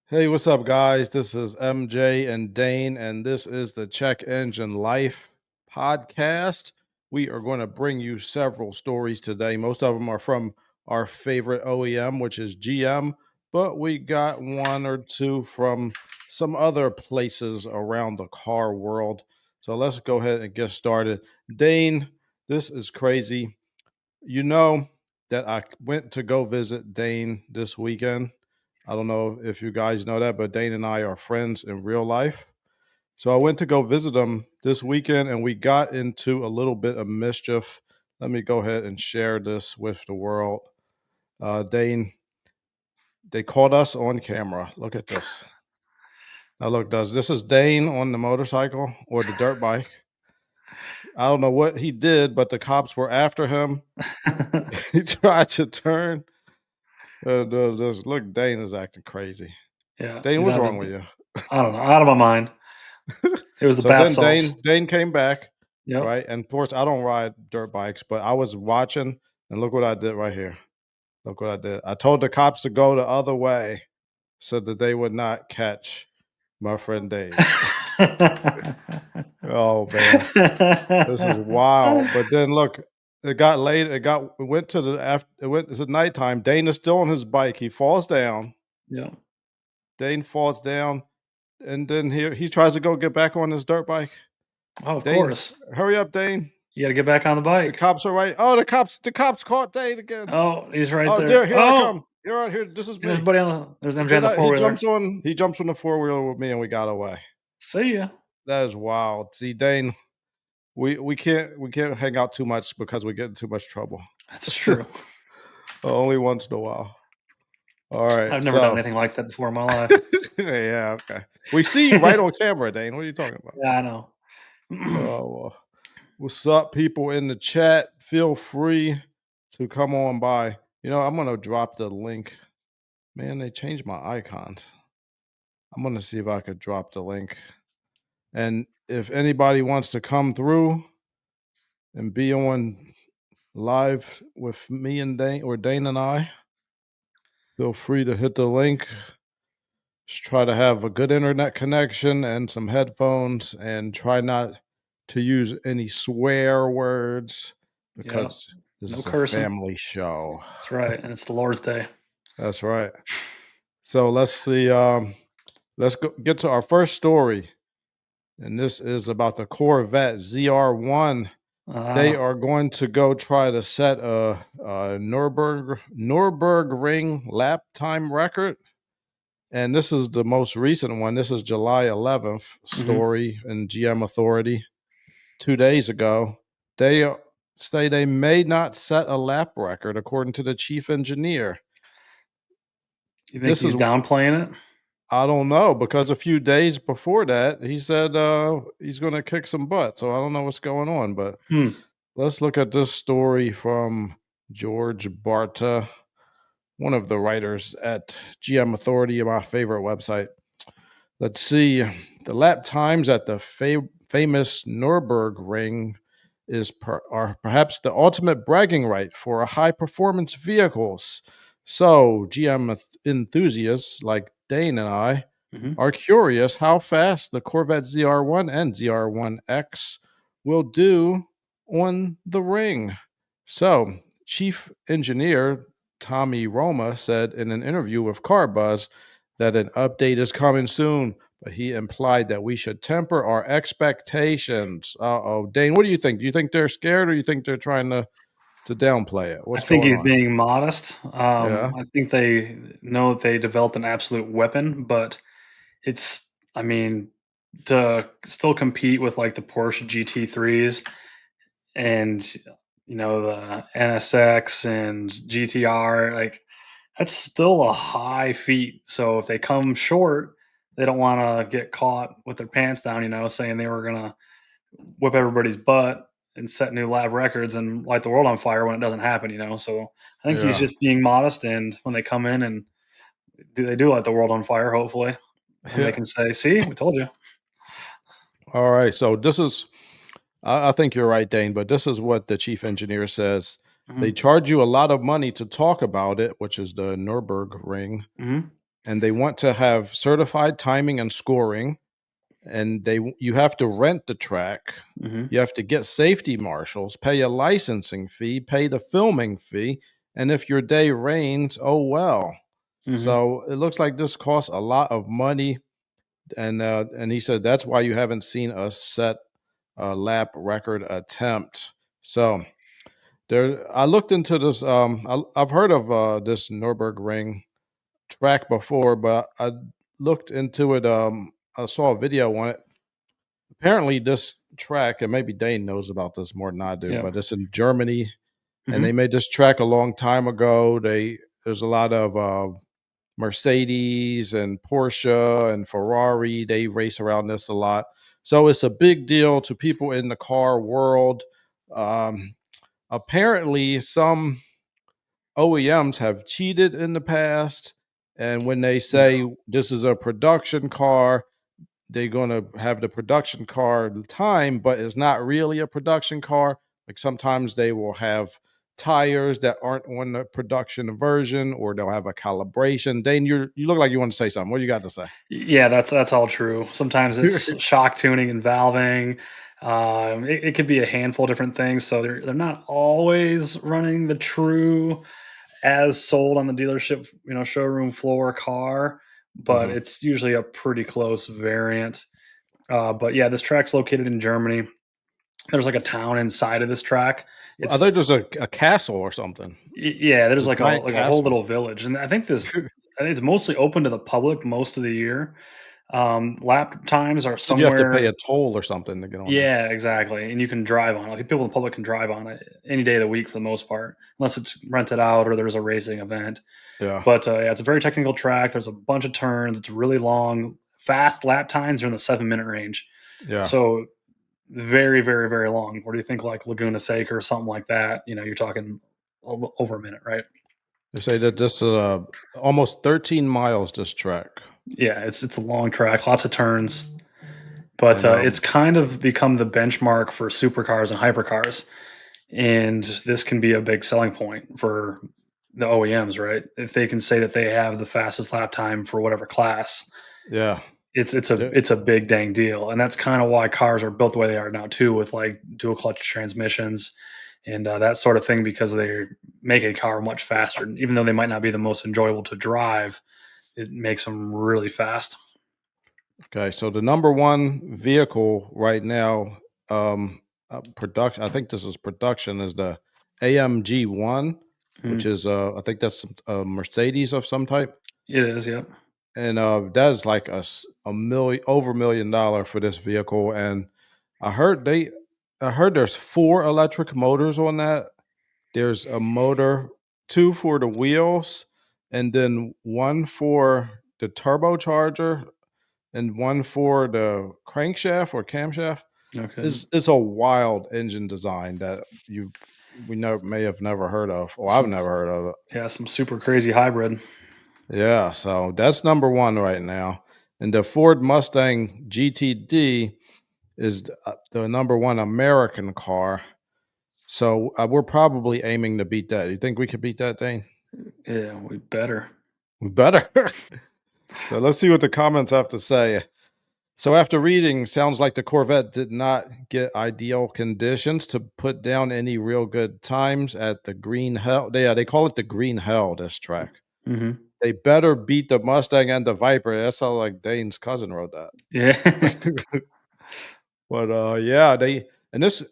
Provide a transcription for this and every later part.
Hey, what's up, guys? This is MJ and Dane, and this is the Check Engine Life podcast. We are going to bring you several stories today. Most of them are from our favorite OEM, which is GM, but we got one or two from some other places around the car world. So let's go ahead and get started. Dane, this is crazy. You know that I went to go visit Dane this weekend. I don't know if you guys know that, but Dane and I are friends in real life. So I went to go visit him this weekend and we got into a little bit of mischief. Let me go ahead and share this with the world. Dane, they caught us on camera. Look at this. Now, look, this is Dane on the motorcycle or the dirt bike. I don't know what he did, but the cops were after him. He tried to turn. Look, Dane is acting crazy. Yeah, Dane, he's what's out of his wrong with you? I don't know, out of my mind. It was the So bath then salts. Dane came back, Yep. right? And of course, I don't ride dirt bikes, but I was watching, and look what I did right here. Look what I did. I told the cops to go the other way so that they would not catch my friend Dane. Oh man, this is wild. But then look, it got late. It went to the after. It went to nighttime. Dane is still on his bike. He falls down. Yep. Dane falls down, and then he tries to go get back on his dirt bike. Oh, of Dane, course. hurry up, Dane. You gotta get back on the The bike. cops are right. Oh, the cops caught Dane again. Oh, he's right Oh, there. dear, here I Oh, come. You're right here. This is there's me. buddy on the there's MJ on Then the he four-wheeler. jumps on the four-wheeler with me and we got away. See ya. That is wild. See, Dane, we can't hang out too much because we get in too much trouble. That's true. Only once in a while. All right. I've never done So anything like that before in my life. yeah, okay. We see you right on camera, Dane. What are you talking about? Yeah, I know. Oh well. What's up, people in the chat? Feel free to come on by. I'm gonna drop the link. Man, they changed my icons. I'm gonna see if I could drop the link. And if anybody wants to come through and be on live with me and Dane or Dane and I, feel free to hit the link. Just try to have a good internet connection and some headphones and try not to use any swear words Yeah. because this No is a cursing. family show. That's right. And it's the Lord's Day. That's right. So let's see. Let's get to our first story. And this is about the Corvette ZR1. They Uh, are going to go try to set a Nurburgring lap time record. And this is the most recent one. This is July 11th mhm. story in GM Authority 2 days ago. They say they may not set a lap record, according to the chief engineer. You think This he's is downplaying it? I don't know because a few days before that, he said he's going to kick some butt. So I don't know what's going on, but Hmm. let's look at this story from George Barta, one of the writers at GM Authority, my favorite website. Let's see. The lap times at the famous Nurburgring are perhaps the ultimate bragging right for high performance vehicles. So GM enthusiasts like Dane and I Mhm. are curious how fast the Corvette ZR1 and ZR1X will do on the ring. So, Chief Engineer Tommy Roma said in an interview with CarBuzz that an update is coming soon, but he implied that we should temper our expectations. Uh-oh. Dane, what do you think? Do you think they're scared or you think they're trying to downplay it? I What's think going he's on? being modest. Yeah. I think they know that they developed an absolute weapon, but it's, I mean, to still compete with like the Porsche GT3s and the NSX and GTR, like that's still a high feat. So if they come short, they don't want to get caught with their pants down, saying they were gonna whip everybody's butt and set new lab records and light the world on fire when it doesn't happen. So I think he's Yeah. just being modest, and when they come in and they do light the world on fire, hopefully, and they Yeah. can say, "See, we told you." All right. So this is I think you're right, Dane, but this is what the chief engineer says. They Hmm. charge you a lot of money to talk about it, which is the Nurburgring. Hmm. and they want to have certified timing and scoring, and you have to rent the track. Hmm. You have to get safety marshals, pay a licensing fee, pay the filming fee, and if your day rains, oh well. Hmm. So it looks like this costs a lot of money, and he said that's why you haven't seen us set a lap record attempt. So there, I looked into this. I've heard of this Nurburgring track before, but I looked into it. I saw a video on it. Apparently, this track, and maybe Dane knows about this more than I do, Yeah. but it's in Germany, and they Hmm. made this track a long time ago. There's a lot of Mercedes and Porsche and Ferrari. They race around this a lot, so it's a big deal to people in the car world. Um, Apparently, some OEMs have cheated in the past, and when they Yeah. say this is a production car, they're gonna have the production car time, but it's not really a production car. Like sometimes they will have tires that aren't on the production version, or they'll have a calibration. Dane, you look like you want to say something. What do you got to say? Yeah, that's all true. Sometimes it's shock tuning and valving. It could be a handful of different things. So they're not always running the true as sold on the dealership, showroom floor car, but Mhm. it's usually a pretty close variant. But yeah, this track's located in Germany. There's like a town inside of this track. I thought It's there's a castle or something. Yeah, It's there's a like a giant whole castle. little village, and I think it's mostly open to the public most of the year. Lap times are Said you have to pay somewhere. a toll or something to get on there. Yeah, exactly, and you can drive on it. Like, people in the public can drive on it any day of the week for the most part, unless it's rented out or there's a racing event. Yeah, But yeah, it's a very technical track. There's a bunch of turns. It's really long. Fast lap times are in the 7-minute range. yeah. So very, very, very long. What do you think, like Laguna Seca or something like that? You're talking over a minute, right? They say that this almost 13 miles, this track. Yeah, it's a long track, lots of turns, but And it's kind of become the benchmark for supercars and hypercars, and this can be a big selling point for the OEMs, right? If they can say that they have the fastest lap time for whatever class, yeah. it's a big dang deal, and that's kind of why cars are built the way they are now too, with like dual clutch transmissions and that sort of thing, because they make a car much faster. Even though they might not be the most enjoyable to drive, it makes them really fast. Okay, so the number one vehicle right now, production. I think this is production. Is the AMG one, which Mhm. is I think that's a Mercedes of some type, It is, yep. and that is like a million over $1 million for this vehicle. And I heard they, I heard there's 4 electric motors on that. There's a motor, 2 for the wheels, and then 1 for the turbocharger and 1 for the crankshaft or camshaft. Okay. It's a wild engine design that we know may have never heard of, or I've Some never heard of it. Yeah, some super crazy hybrid. Yeah, so that's number 1 right now. And the Ford Mustang GTD is the number 1 American car. So we're probably aiming to beat that. You think we could beat that, Dane? Yeah, we better. We better. So let's see what the comments have to say. So after reading, sounds like the Corvette did not get ideal conditions to put down any real good times at the Green Hell. They call it the Green Hell, this track. Mhm. They better beat the Mustang and the Viper. That sounds like Dane's cousin wrote that. Yeah. But yeah, they and this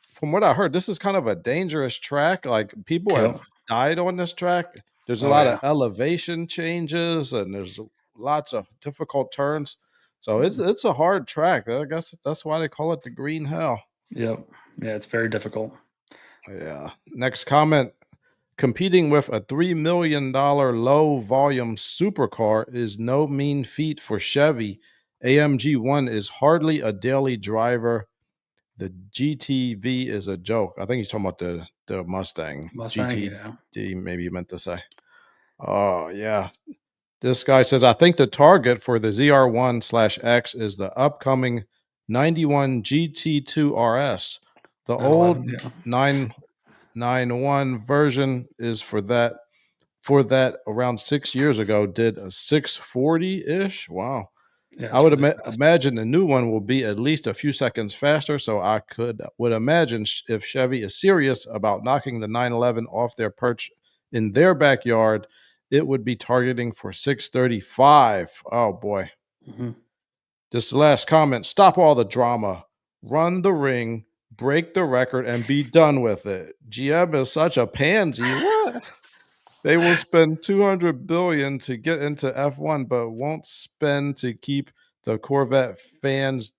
from what I heard, this is kind of a dangerous track. Like people Yep. have died on this track. There's a Oh, lot of yeah. elevation changes and there's lots of difficult turns. So Mm. it's a hard track. I guess that's why they call it the Green Hell. Yep. Yeah, it's very difficult. Yeah. Next comment. Competing with a $3 million low volume supercar is no mean feat for Chevy. AMG 1 is hardly a daily driver. The GTV is a joke. I think he's talking about the Mustang Mustang, yeah. GTD, maybe you meant to say. Oh, yeah. This guy says, I think the target for the ZR1/X is the upcoming 91 GT2 RS. The old 911, yeah. 991 version is for that for that around 6 years ago did a 640-ish. Wow. Yeah, I it's would really fast. imagine the new one will be at least a few seconds faster. So I would imagine if Chevy is serious about knocking the 911 off their perch in their backyard, it would be targeting for 635. Oh boy. Mhm. This last comment: stop all the drama, run the ring, break the record, and be done with it. GM is such a pansy. What? They will spend 200 billion to get into F1, but won't spend to keep the Corvette fans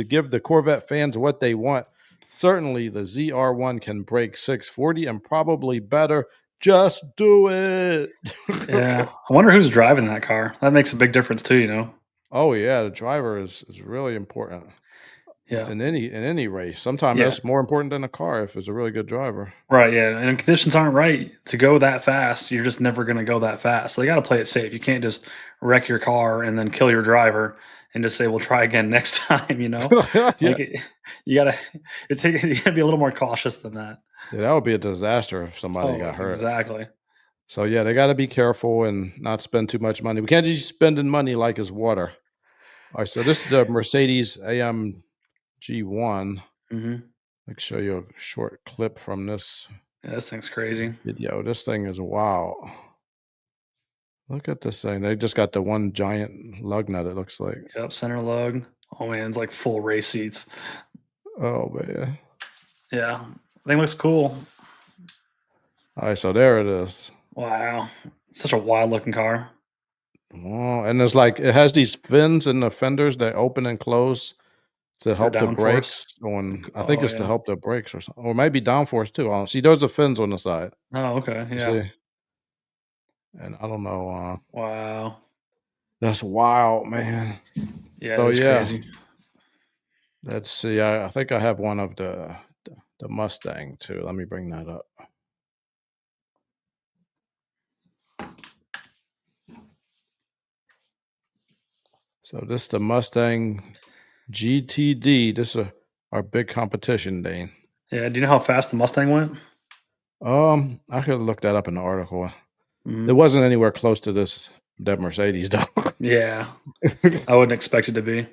give the Corvette fans what they want. Certainly, the ZR1 can break 640 and probably better. Just do it. Yeah, I wonder who's driving that car. That makes a big difference too, you know? Oh yeah, the driver is really important Yeah. in any race. Sometimes Yeah. that's more important than a car if it's a really good driver. Right, yeah, and conditions aren't right to go that fast, you're just never gonna go that fast, so you gotta play it safe. You can't just wreck your car and then kill your driver and just say, "We'll try again next time," you know? Yeah. Like, you gotta you gotta be a little more cautious than that. Yeah, that would be a disaster if somebody Oh, got hurt. exactly. So yeah, they got to be careful and not spend too much money. We can't just spending money like it's water. All right, so this is a Mercedes AMG one. Mhm. I'll show you a short clip from this Yeah, this thing's crazy. video. This thing is wow. Look at this thing. They just got the one giant lug nut, it looks like. Yep, center lug. Oh, man, it's like full race seats. Oh man. Yeah, thing looks cool. All right, so there it is. Wow. Such a wild looking car. Oh, and it's like it has these fins in the fenders that open and close to For help the downforce. brakes on. I think Oh, it's to yeah. help the brakes or something, or maybe downforce too. See, those are fins on the side. Oh, okay, You yeah. see, and I don't know. Wow. That's wild, man. Yeah, So that's yeah, crazy. let's see. I think I have one of the Mustang too. Let me bring that up. So this is the Mustang GTD. This is our big competition, Dane. Yeah, do you know how fast the Mustang went? I could look that up in the article. It Mhm. wasn't anywhere close to that Mercedes though. Yeah, I wouldn't expect it to be.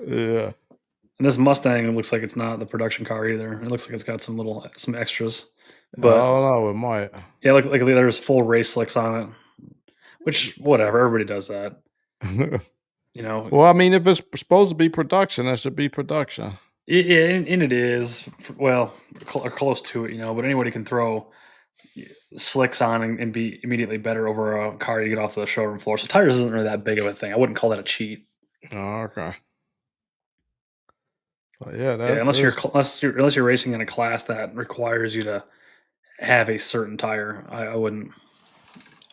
Yeah. And this Mustang looks like it's not the production car either. It looks like it's got some extras. I But don't know. It might. yeah, like there's full race slicks on it, which whatever, everybody does that. You know, Well, I mean, if it's supposed to be production, it should be production. yeah, and it is well or close to it, you know. But anybody can throw slicks on and be immediately better over a car you get off the showroom floor. So tires isn't really that big of a thing. I wouldn't call that a cheat. Oh, okay. But yeah, Yeah, that is. unless you're racing in a class that requires you to have a certain tire, I wouldn't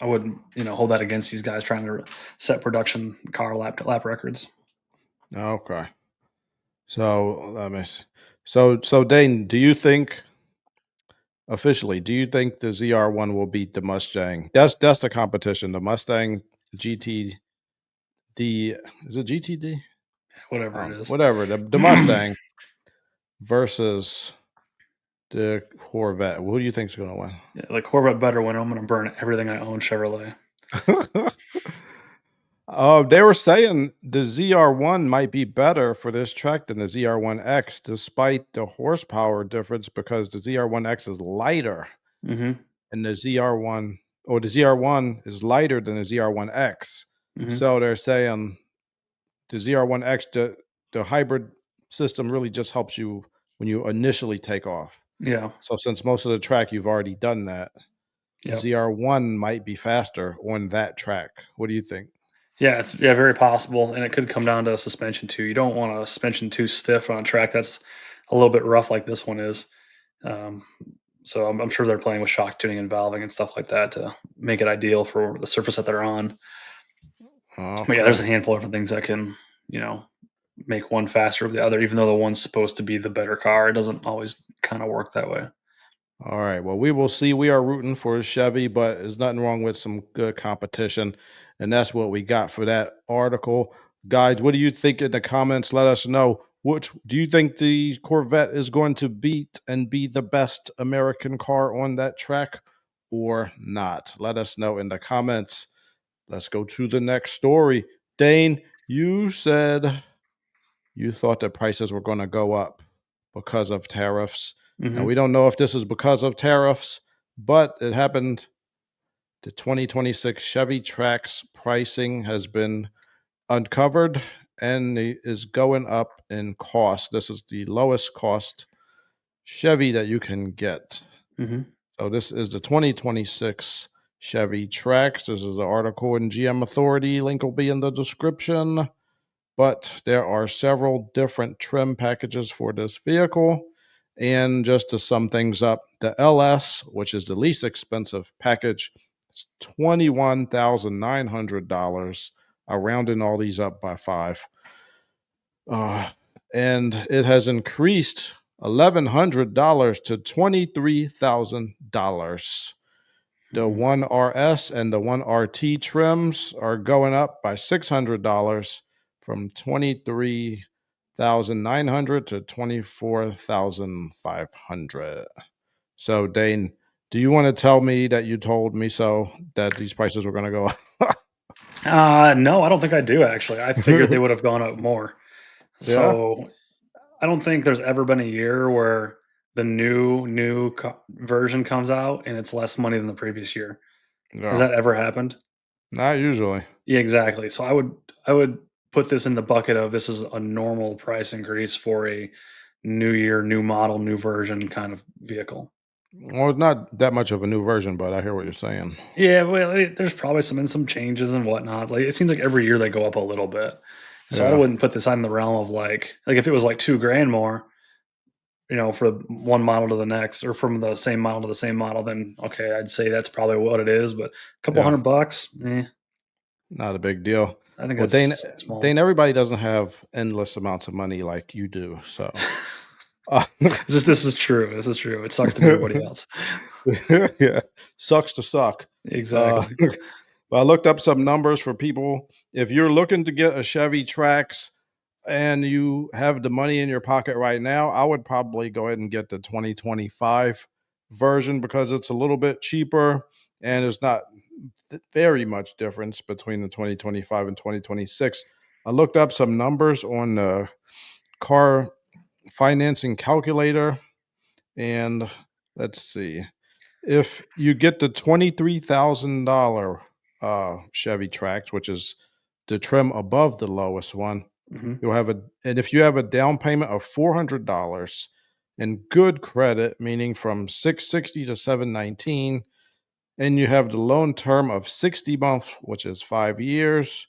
hold that against these guys trying to set production car lap records. Okay. So let me see. So Dane, do you think officially? Do you think the ZR1 will beat the Mustang? That's the competition. The Mustang GTD, is it GTD? Whatever it is. Whatever the Mustang versus the Corvette. Who do you think's going to Yeah, the Corvette better win. I'm going to burn everything I own Chevrolet. win? They were saying the ZR1 might be better for this track than the ZR1X, despite the horsepower difference, because the ZR1X is lighter, Hmm. and the ZR1 is lighter than the ZR1X. Hmm. So they're saying the ZR1X, the hybrid system really just helps you when you initially take off. Yeah. So since most of the track you've already done that, Yep. ZR1 might be faster on that track. What do you think? Yeah, it's very possible, and it could come down to suspension too. You don't want a suspension too stiff on a track that's a little bit rough like this one is. Um, so I'm sure they're playing with shock tuning and valving and stuff like that to make it ideal for the surface that they're on. But yeah, there's Okay. a handful of different things that can, you know, make one faster over the other, even though the one's supposed to be the better car. It doesn't always kind of work that way. All right. Well, we will see. We are rooting for Chevy, but there's nothing wrong with some good competition. And that's what we got for that article. Guys, what do you think in the comments? Let us know. Which do you think the Corvette is going to beat and be the best American car on that track? or not? Let us know in the comments. Let's go to the next story. Dane, you said you thought that prices were going to go up because of tariffs. Now, we don't know if this is because of tariffs, but it happened. The 2026 Chevy Trax pricing has been uncovered and is going up in cost. This is the lowest cost Chevy that you can get. So this is the 2026 Chevy Trax. This is the article in GM Authority. Link will be in the description. But there are several different trim packages for this vehicle. And just to sum things up, the LS, which is the least expensive package, is $21,900. I'm rounding all these up by 5. And it has increased $1,100 to $23,000. The 1RS and the 1RT trims are going up by $600 from $23,900 to $24,500. So, Dane, do you want to tell me that you told me so that these prices were going to go up? No, I don't think I do actually. I figured they would have gone up more. Yeah. So I don't think there's ever been a year where the new version comes out and it's less money than the previous year. Has No, that ever happened? not usually. Yeah, exactly. So I would put this in the bucket of this is a normal price increase for a new year, new model, new version kind of vehicle. Well, it's not that much of a new version, but I hear what you're saying. Yeah, well, there's probably some changes and whatnot. Like it seems like every year they go up a little bit. So I Yeah. wouldn't put this in the realm of like if it was like 2 grand more, for one model to the next, or from the same model to the same model, then okay, I'd say that's probably what it is. But a couple Yeah. $100, Not a big deal. I think Well, Dane, that's small. Dane, everybody doesn't have endless amounts of money like you do. So, This is true. This is true. It sucks to be everybody else. yeah, sucks to suck. Exactly. But I looked up some numbers for people. If you're looking to get a Chevy Trax and you have the money in your pocket right now, I would probably go ahead and get the 2025 version because it's a little bit cheaper and there's not very much difference between the 2025 and 2026. I looked up some numbers on the car financing calculator, and let's see. If you get the $23,000 Chevy Trax, which is the trim above the lowest one, Hmm. and if you have a down payment of $400 and good credit, meaning from 660 to 719, and you have the loan term of 60 months, which is 5 years,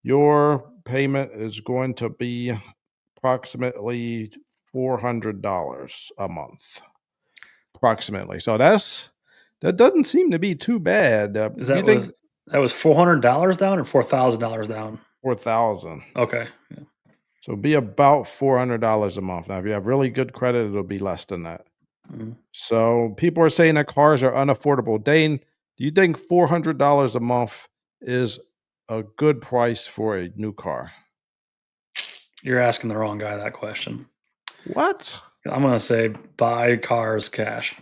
your payment is going to be approximately $400 a month, approximately. So that doesn't seem to be too bad. Is You that think was $400 down or $4,000 down? 4,000? Okay. Yeah. So it'd be about $400 a month. Now, if you have really good credit, it'll be less than that. Mhm. So people are saying that cars are unaffordable. Dane, do you think $400 a month is a good price for a new car? You're asking the wrong guy that question. What? I'm gonna say buy cars cash.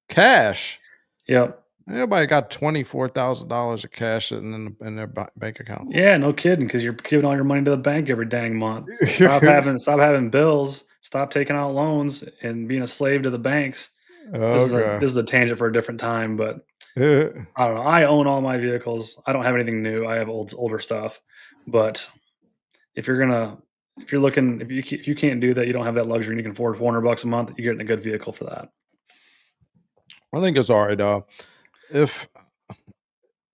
Cash? Yep. Everybody got $24,000 of cash sitting in their bank account. Yeah, no kidding, because you're giving all your money to the bank every dang month. Stop having bills. Stop taking out loans and being a slave to the banks. This is a Okay. this is a tangent for a different time, but I don't know. I own all my vehicles. I don't have anything new. I have older stuff. But if you can't do that, you don't have that luxury, and you can afford $400 a month. You're getting a good vehicle for that. I think it's all right. If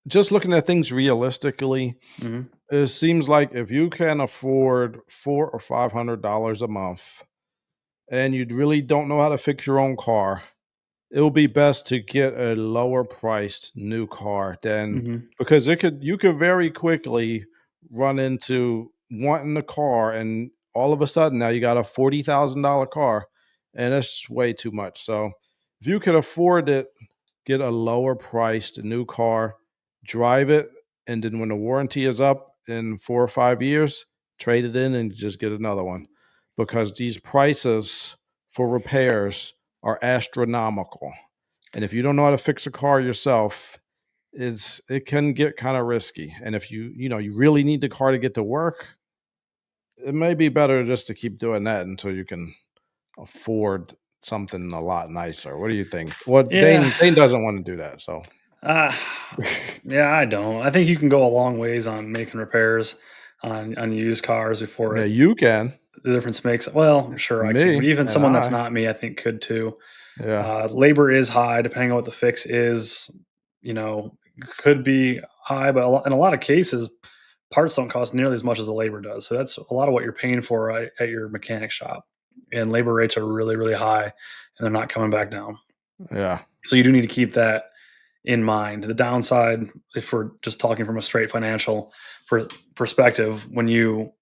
just looking at things realistically, Hmm. it seems like if you can afford $400 or $500 a month and you really don't know how to fix your own car, it will be best to get a lower priced new car than Hmm. because you could very quickly run into wanting the car and all of a sudden now you got a $40,000 car and that's way too much. So if you could afford it, get a lower priced new car, drive it, and then when the warranty is up in 4 or 5 years, trade it in and just get another one because these prices for repairs are astronomical. And if you don't know how to fix a car yourself, it can get kind of risky. And if you really need the car to get to work, it may be better just to keep doing that until you can afford something a lot nicer. What do you think? Well, Yeah. Dane doesn't want to do that, so Uh, yeah, I don't. I think you can go a long ways on making repairs on used cars before yeah, you can. the difference makes. Well, sure I can, but Me even and someone that's I, not me, I think could too. yeah. Labor is high, depending on what the fix is. Could be high, but in a lot of cases, parts don't cost nearly as much as the labor does. So that's a lot of what you're paying for at your mechanic shop. And labor rates are really, really high, and they're not coming back down. Yeah. So you do need to keep that in mind. The downside, if we're just talking from a straight financial perspective, when you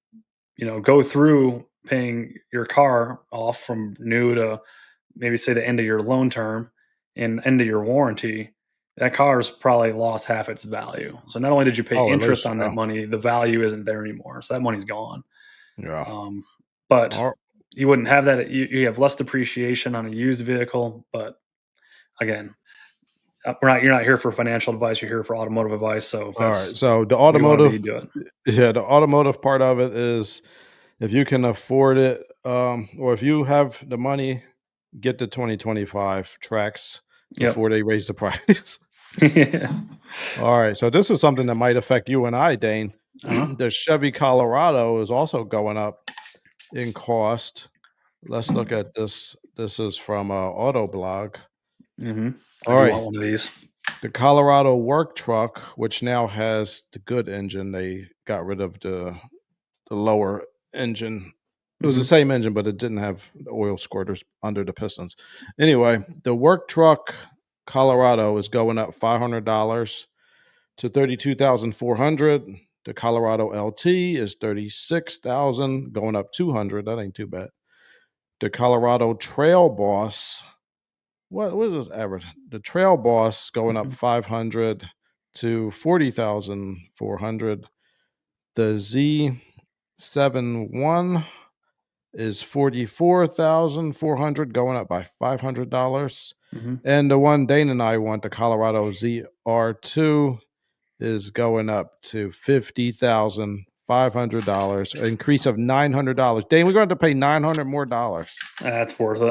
go through paying your car off from new to maybe say the end of your loan term and end of your warranty, that car's probably lost half its value. So not only did you pay Oh, at interest least, on that yeah. money, the value isn't there anymore. So that money's gone. Yeah. Um, but Or you wouldn't have that. You have less depreciation on a used vehicle. But again, you're not here for financial advice. You're here for automotive advice. So if all right. that's So the what you want to be, automotive, do it. yeah, the automotive part of it is if you can afford it, or if you have the money, get the 2025 Trax Yep. before they raise the price. Yeah. All right. So this is something that might affect you and I, Dane. Uh-huh. The Chevy Colorado is also going up in cost. Let's look at this. This is from Autoblog. I All do right. want one of these. The Colorado work truck, which now has the good engine, they got rid of the lower engine. It was the Hmm. same engine, but it didn't have the oil squirters under the pistons. Anyway, the work truck Colorado is going up $500 to 32,400. The Colorado LT is 36,000, going up 200. That ain't too bad. The Colorado Trail Boss, what is this average? The Trail Boss going up Hmm. 500 to 40,400. The Z71 is 44,400, going up by $500. Hmm. And the one Dane and I want, the Colorado ZR2, is going up to $50,500, an increase of $900. Dane, we're going to pay $900 more dollars. That's worth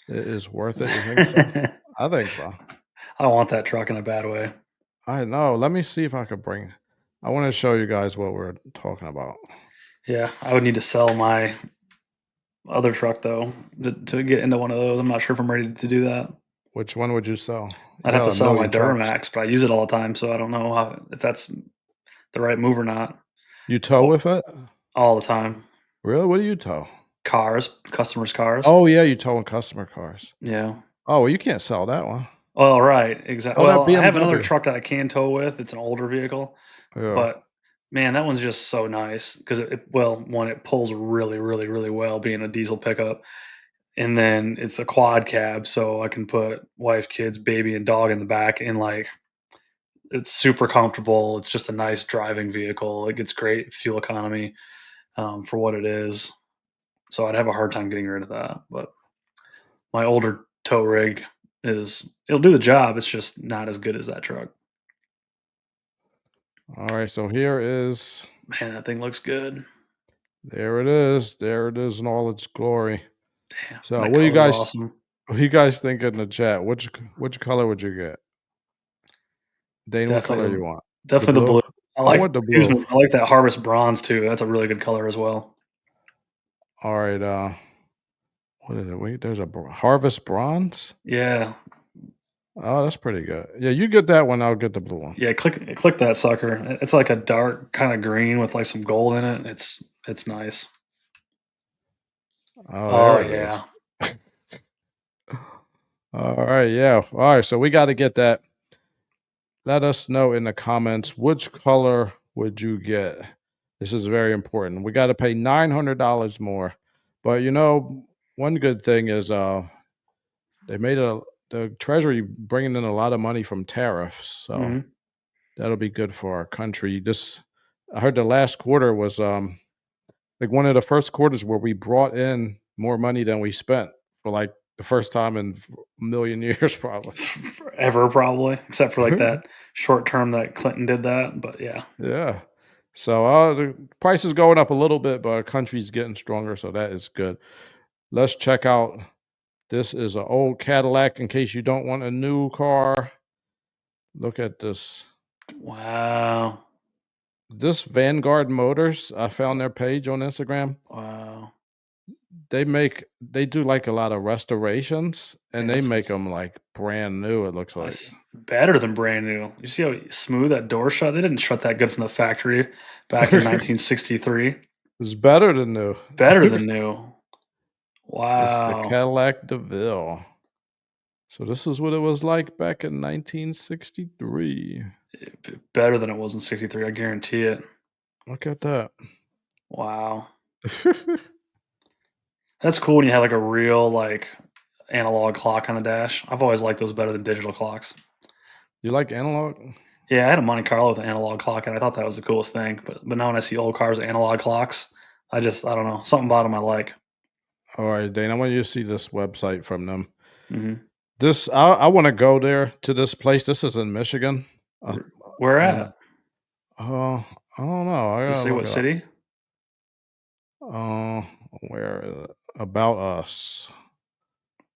It is worth it. You think so? it. I think so. I want that truck in a bad way. I know. Let me see if I could bring. I want to show you guys what we're talking about. Yeah, I would need to sell my other truck though to get into one of those. I'm not sure if I'm ready to do that. Which one would you sell? I'd You have got to a sell my million trucks. Duramax, but I use it all the time, so I don't know if that's the right move or not. You tow Oh, with it? all the time. Really? What do you tow? Cars, customers' cars. Oh yeah, you towing customer cars. Yeah. Oh well, you can't sell that one. Well, right, exactly. Oh, that Well, I have another BMW. truck that I can tow with. It's an older vehicle, Yeah. but man, that one's just so nice because well, one, it pulls really, really, really well, being a diesel pickup, and then it's a quad cab, so I can put wife, kids, baby, and dog in the back, and like it's super comfortable. It's just a nice driving vehicle. It gets great fuel economy for what it is. So I'd have a hard time getting rid of that. But my older tow rig it'll do the job. It's just not as good as that truck. All right. So here is. Man, that thing looks good. There it is. There it is in all its glory. Damn, and So that what do you color's guys awesome. what do you guys think in the chat? Which color would you get? Dane, what color Definitely, you want? The definitely the blue? blue. I want the Excuse blue. me. I like that harvest bronze too. That's a really good color as well. All right. What is it? Wait, there's a harvest bronze. Yeah, Oh, that's pretty good. Yeah, you get that one. I'll get the blue one. yeah. Click that sucker. It's like a dark kind of green with like some gold in it. It's nice. Oh, Oh there it yeah. is. All right. Yeah. All right. So we got to get that. Let us know in the comments which color would you get. This is very important. We got to pay $900 more. But one good thing is they made the Treasury bringing in a lot of money from tariffs, so Hmm. that'll be good for our country. This I heard the last quarter was like one of the first quarters where we brought in more money than we spent for like the first time in a million years, probably. Forever, probably, except for like that short term that Clinton did that. But yeah, Yeah. So the price is going up a little bit, but our country's getting stronger, so that is good. Let's check out. This is an old Cadillac. In case you don't want a new car, look at this. wow, This Vanguard Motors, I found their page on Instagram. wow. They do like a lot of restorations, and Man, they this make is them like brand new. It looks like better than brand new. You see how smooth that door shut? They didn't shut that good from the factory back in 1963. it's better than new. Better than new. It's the Wow. Cadillac DeVille. So this is what it was like back in 1963. Better than it was in 63, I guarantee it. Look at that. Wow. That's cool when you have like a real like analog clock on the dash. I've always liked those better than digital clocks. You like analog? Yeah, I had a Monte Carlo with an analog clock, and I thought that was the coolest thing. But now when I see old cars with analog clocks, I don't know, something about them I like. All right, Dane. I want you to see this website from them. Hmm. This I want to go there to this place. This is in Michigan, uh, Where and at? I don't know. I Does it gotta say look what it up. city? Uh, where is it? About Us.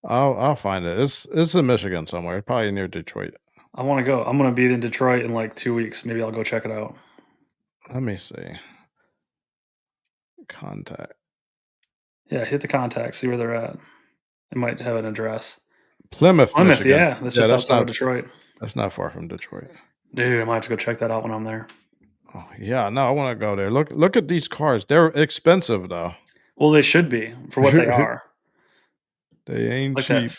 I'll find it. It's in Michigan somewhere. Probably near Detroit. I want to go. I'm gonna be in Detroit in like 2 weeks. Maybe I'll go check it out. Let me see. Contact Yeah, hit the contacts, see where they're at. It might have an address. Plymouth, Plymouth, Michigan. yeah, that's Yeah, just outside of Detroit. that's not far from Detroit. Dude, I might have to go check that out when I'm there. Oh yeah, no, I want to go there. Look at these cars. They're expensive though. Well, they should be for what they are. They ain't Like that cheap.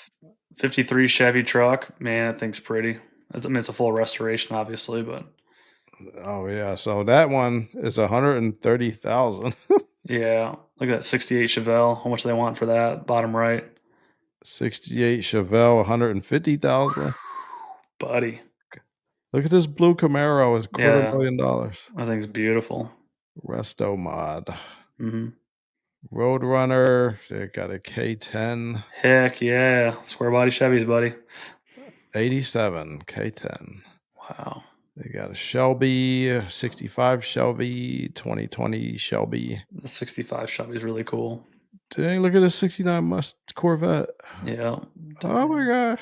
53 Chevy truck, man, that thing's pretty. I mean, it's a full restoration, obviously, but Oh yeah, so that one is 130,000. yeah. Look at that 68 Chevelle. How much do they want for that? Bottom right. 68 Chevelle, 150,000. Buddy. Look at this blue Camaro, it's quarter Yeah, million dollars. that thing's beautiful. Resto mod. Mhm. Roadrunner, they got a K10, Heck yeah. Square body Chevys, buddy. 87 K10. Wow. They got a Shelby, 65 Shelby, 2020 Shelby. The 65 Chevy's really cool. Dang, look at this 69 Corvette. Yeah. Oh my gosh.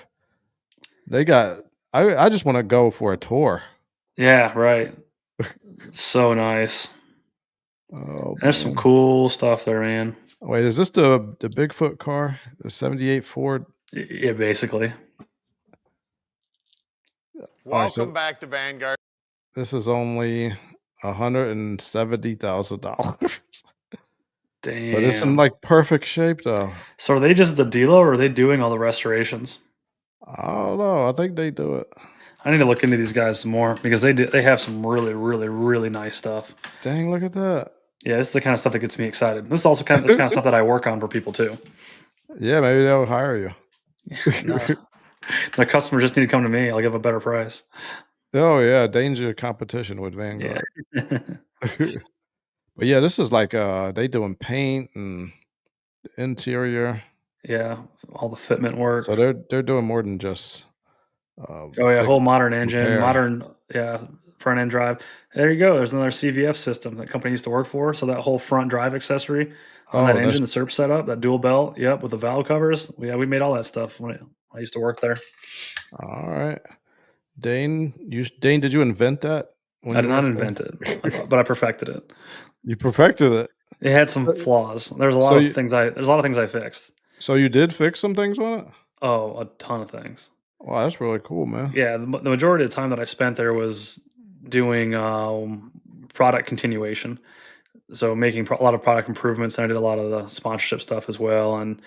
They got I just want to go for a tour. Yeah, right. So nice. Oh There's some man. cool stuff there, man. Wait, is this the Bigfoot car? The 78 Ford? Yeah, basically. All right, so Welcome back to Vanguard. this is only $170,000. But it's in Damn. like perfect shape though. So are they just the dealer or are they doing all the restorations? I don't know. I think they do it. I need to look into these guys some more because they have some really, really, really nice stuff. Dang, look at that. Yeah, this is the kind of stuff that gets me excited. This is also kind of this kind of stuff that I work on for people too. Yeah, maybe they'll hire you. No, the customer just need to come to me. I'll give a better price. Oh yeah, danger competition with Yeah. Vanguard. But yeah, this is like they doing paint and interior. Yeah, all the fitment work. So they're doing more than just Oh yeah, fix whole modern engine, repair. modern front end drive. There you go. There's another CVF system that company used to work for. So that whole front drive accessory on that Oh, that's engine, the SERP setup, that dual belt, yep, with the valve covers. Yeah, we made all that stuff when I used to work there. all right. Dane, did you invent that when I you did not worked invent it, there? but I perfected it. You perfected it. It had some Uh, flaws. So you There's a lot of things I fixed. so you did fix some things on it? Oh, a ton of things. Wow, that's really cool, man. Yeah, the majority of the time that I spent there was doing product continuation. So making a lot of product improvements, and I did a lot of the sponsorship stuff as well, and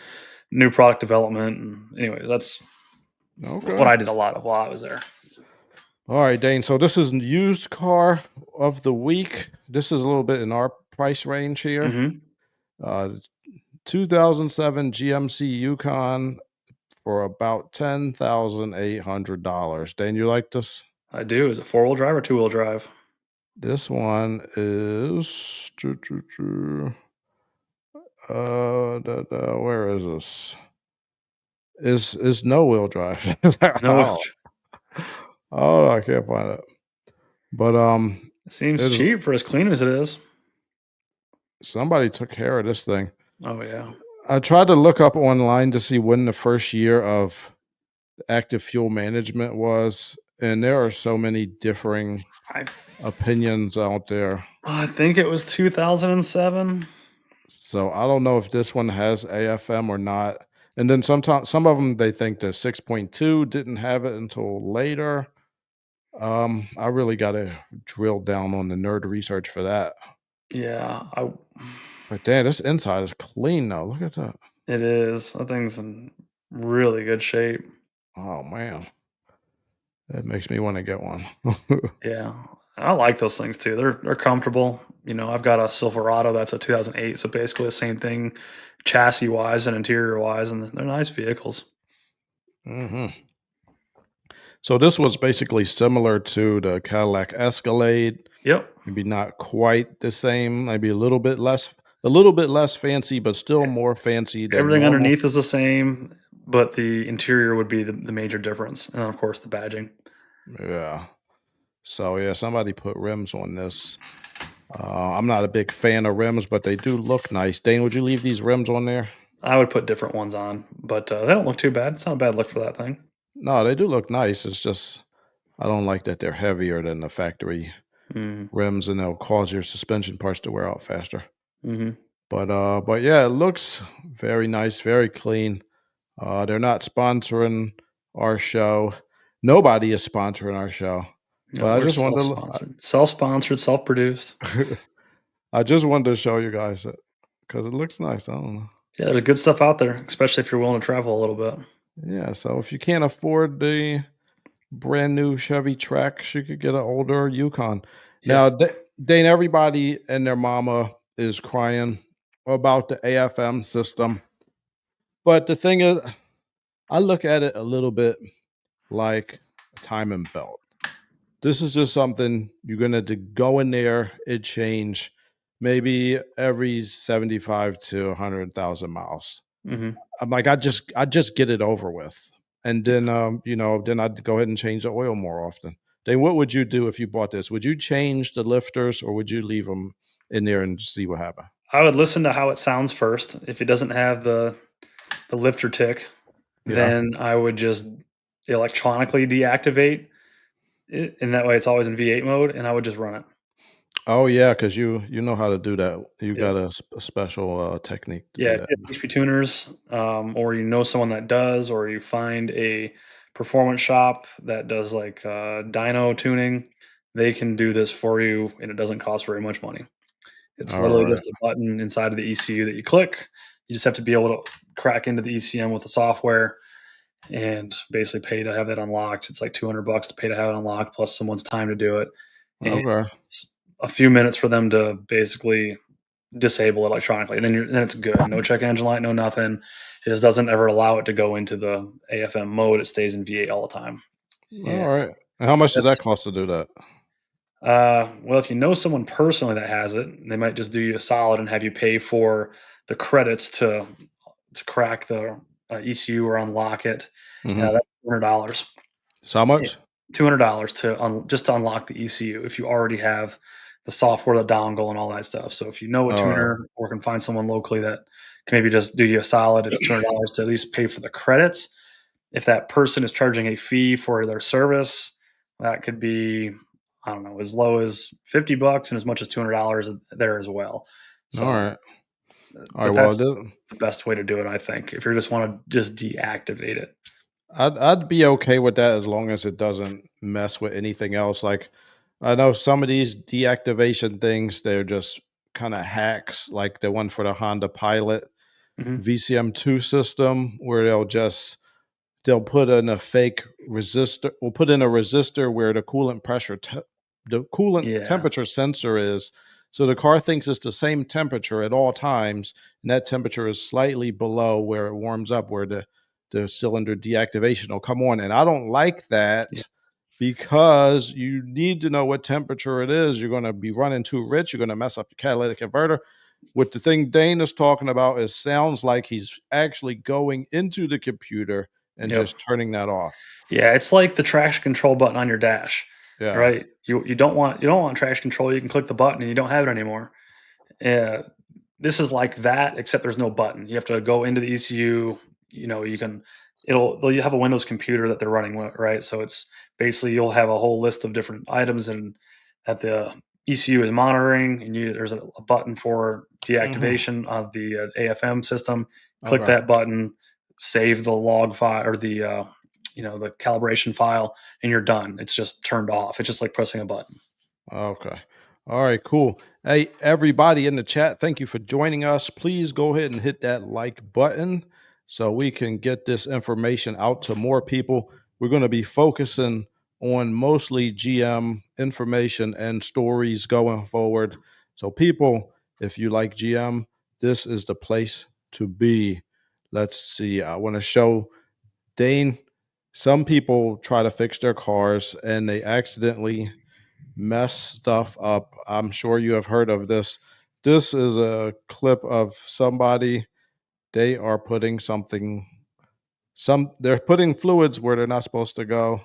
new product development. And anyway, that's what Okay. I did a lot of while I was there. All right, Dane. So this is used car of the week. This is a little bit in our price range here. Hmm. It's 2007 GMC Yukon for about $10,800. Dane, you like this? I do. Is it 4-wheel drive or 2-wheel drive? This one is where is this? is no wheel drive. No, Oh, oh, I can't find it. But it seems it's cheap for as clean as it is. somebody took care of this thing. Oh yeah. I tried to look up online to see when the first year of active fuel management was, and there are so many differing I opinions out there. I think it was 2007. So I don't know if this one has AFM or not. And then sometimes some of them they think the 6.2 didn't have it until later. I really got to drill down on the nerd research for that. Yeah, I But damn, this inside is clean though. Look at that. it is. That thing's in really good shape. Oh man, that makes me want to get one. Yeah. I like those things too. They're comfortable. You know, I've got a Silverado that's a 2008, so basically the same thing chassis wise and interior wise, and they're nice vehicles. hmm So this was basically similar to the Cadillac Escalade. Yep. Maybe not quite the same. Maybe a little bit less fancy, but still more fancy than Everything normal. underneath is the same, but the interior would be the major difference. And then of course the badging. Yeah. So yeah, somebody put rims on this. I'm not a big fan of rims, but they do look nice. Dane, would you leave these rims on there? I would put different ones on, but they don't look too bad. It's not a bad look for that thing. No, they do look nice. It's just I don't like that they're heavier than the factory Mm, rims, and they'll cause your suspension parts to wear out faster. hmm But yeah, it looks very nice, very clean. They're not sponsoring our show. Nobody is sponsoring our show. No, But I we're just wanted self-sponsored, self-sponsored, self-produced. I just wanted to show you guys it because it looks nice. I don't know. Yeah, there's good stuff out there, especially if you're willing to travel a little bit. Yeah, so if you can't afford the brand new Chevy Trax, you could get an older Yukon. Yeah. Now, Dane, everybody and their mama is crying about the AFM system. But the thing is, I look at it a little bit like a timing belt. This is just something you're gonna go in there, it change maybe every 75 to 100,000 miles. hmm I'm like, I just get it over with. And then then I'd go ahead and change the oil more often. Then what would you do if you bought this? Would you change the lifters or would you leave them in there and see what happened? I would listen to how it sounds first. If it doesn't have the lifter tick, Yeah. then I would just electronically deactivate it, and that way it's always in V8 mode, and I would just run it. Oh yeah, because you know how to do that. You Yep. got a special technique to Yeah, do if that. you have HP tuners, or you know someone that does, or you find a performance shop that does like dyno tuning, they can do this for you, and it doesn't cost very much money. It's All literally right. just a button inside of the ECU that you click. You just have to be able to crack into the ECM with the software and basically pay to have that unlocked. It's like 200 bucks to pay to have it unlocked plus someone's time to do it. And Okay. it's a few minutes for them to basically disable it electronically. And then it's good. No check engine light, no nothing. It just doesn't ever allow it to go into the AFM mode. It stays in V8 all the time. All And right. And how much does that that's cost to do that? well, if you know someone personally that has it, they might just do you a solid and have you pay for the credits to crack the ECU or unlock it. hmm That's $200. So how much? $200 to just to unlock the ECU if you already have the software, the dongle, and all that stuff. So if you know a All right. tuner or can find someone locally that can maybe just do you a solid, it's $200 to at least pay for the credits. If that person is charging a fee for their service, that could be, I don't know, as low as 50 bucks and as much as $200 there as well. All So, right. All right. but Well, that's the best way to do it, I think. If you just want to just deactivate it. I'd be okay with that as long as it doesn't mess with anything else. Like I know some of these deactivation things, they're just kind of hacks, like the one for the Honda Pilot hmm VCM2 system, where they'll put in a fake resistor. We'll put in a resistor where the coolant Yeah. temperature sensor is. So the car thinks it's the same temperature at all times, and that temperature is slightly below where it warms up, where the cylinder deactivation will come on. And I don't like Yeah. that because you need to know what temperature it is. You're going to be running too rich. You're going to mess up the catalytic converter. what the thing Dane is talking about is sounds like he's actually going into the computer and Yep. just turning that off. Yeah, it's like the traction control button on your dash, Yeah. right? You don't want traction control. You can click the button and you don't have it anymore. Uh, this is like that, except there's no button. You have to go into the ECU. You can they'll have a Windows computer that they're running with, right? So it's basically you'll have a whole list of different items and that the ECU is monitoring, and there's a button for Mhm. deactivation of the AFM system. Click Okay. that button, save the log file or the calibration file, and you're done. It's just turned off. It's just like pressing a button. Okay. All right, cool. Hey, everybody in the chat, thank you for joining us. Please go ahead and hit that like button so we can get this information out to more people. We're going to be focusing on mostly GM information and stories going forward. So, people, if you like GM, this is the place to be. Let's see. I want to show Dane. Some people try to fix their cars and they accidentally mess stuff up. I'm sure you have heard of this. This is a clip of somebody. They are putting they're putting fluids where they're not supposed to go.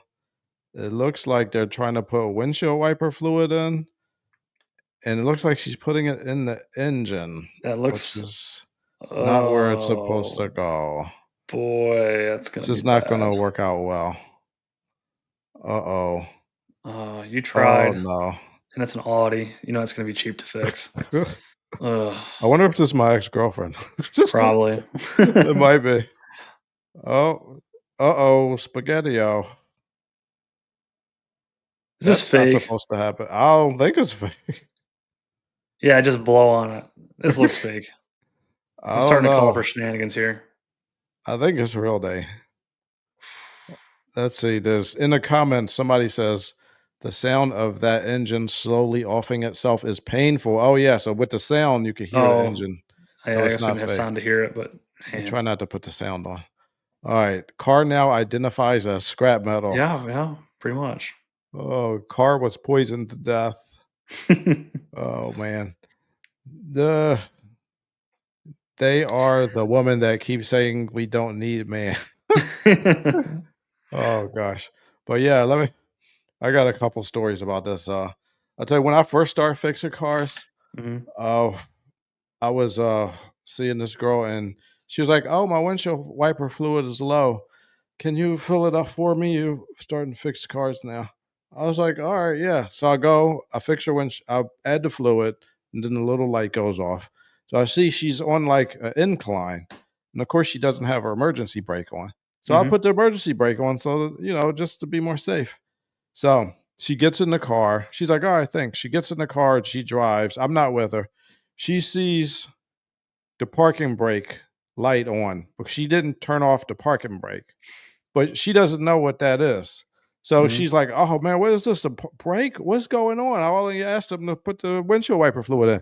It looks like they're trying to put windshield wiper fluid in, and it looks like she's putting it in the engine, That which looks. is not where it's supposed to Oh go. boy, that's This gonna be is not going bad. to work out well. Uh-oh. You Oh tried, no. and it's an Audi. You know it's gonna be cheap to fix. Ugh, I wonder if this is my ex-girlfriend. probably. It might be. Oh, uh-oh, spaghetti-o. Is this That's not fake? supposed to happen. I don't think it's fake. Yeah, just blow on it. This looks fake. I I'm don't starting to call know. for shenanigans here. I think it's real day. Let's see, there's in the comments, somebody says, "The sound of that engine slowly offing itself is painful." Oh, yeah, so with the sound, you can hear the Oh, engine, so I it's guess we not didn't have fake. sound to hear it, but I man, try not to put the sound on. Alright, car now identifies as scrap metal. yeah, pretty much. Oh, car was poisoned to death. Oh, man. The They are the woman that keeps saying we don't need man. Oh gosh. But yeah, I got a couple stories about this. I'll tell you when I first started fixing cars, Mhm. uh I was seeing this girl and she was like, "Oh, my windshield wiper fluid is low. Can you fill it up for me? You starting to fix cars now." I was like, "All right, yeah." So I fix her I add the fluid, and then the little light goes off. So I see she's on like an incline. And of course she doesn't have her emergency brake on. So I Mhm. put the emergency brake on so that, just to be more safe. So she gets in the car. She's like, "All right, thanks." She gets in the car and she drives. I'm not with her. She sees the parking brake light on, but she didn't turn off the parking brake. But she doesn't know what that is. So Mhm. she's like, "Oh man, what is this? A brake? What's going on?" I only asked them to put the windshield wiper fluid in.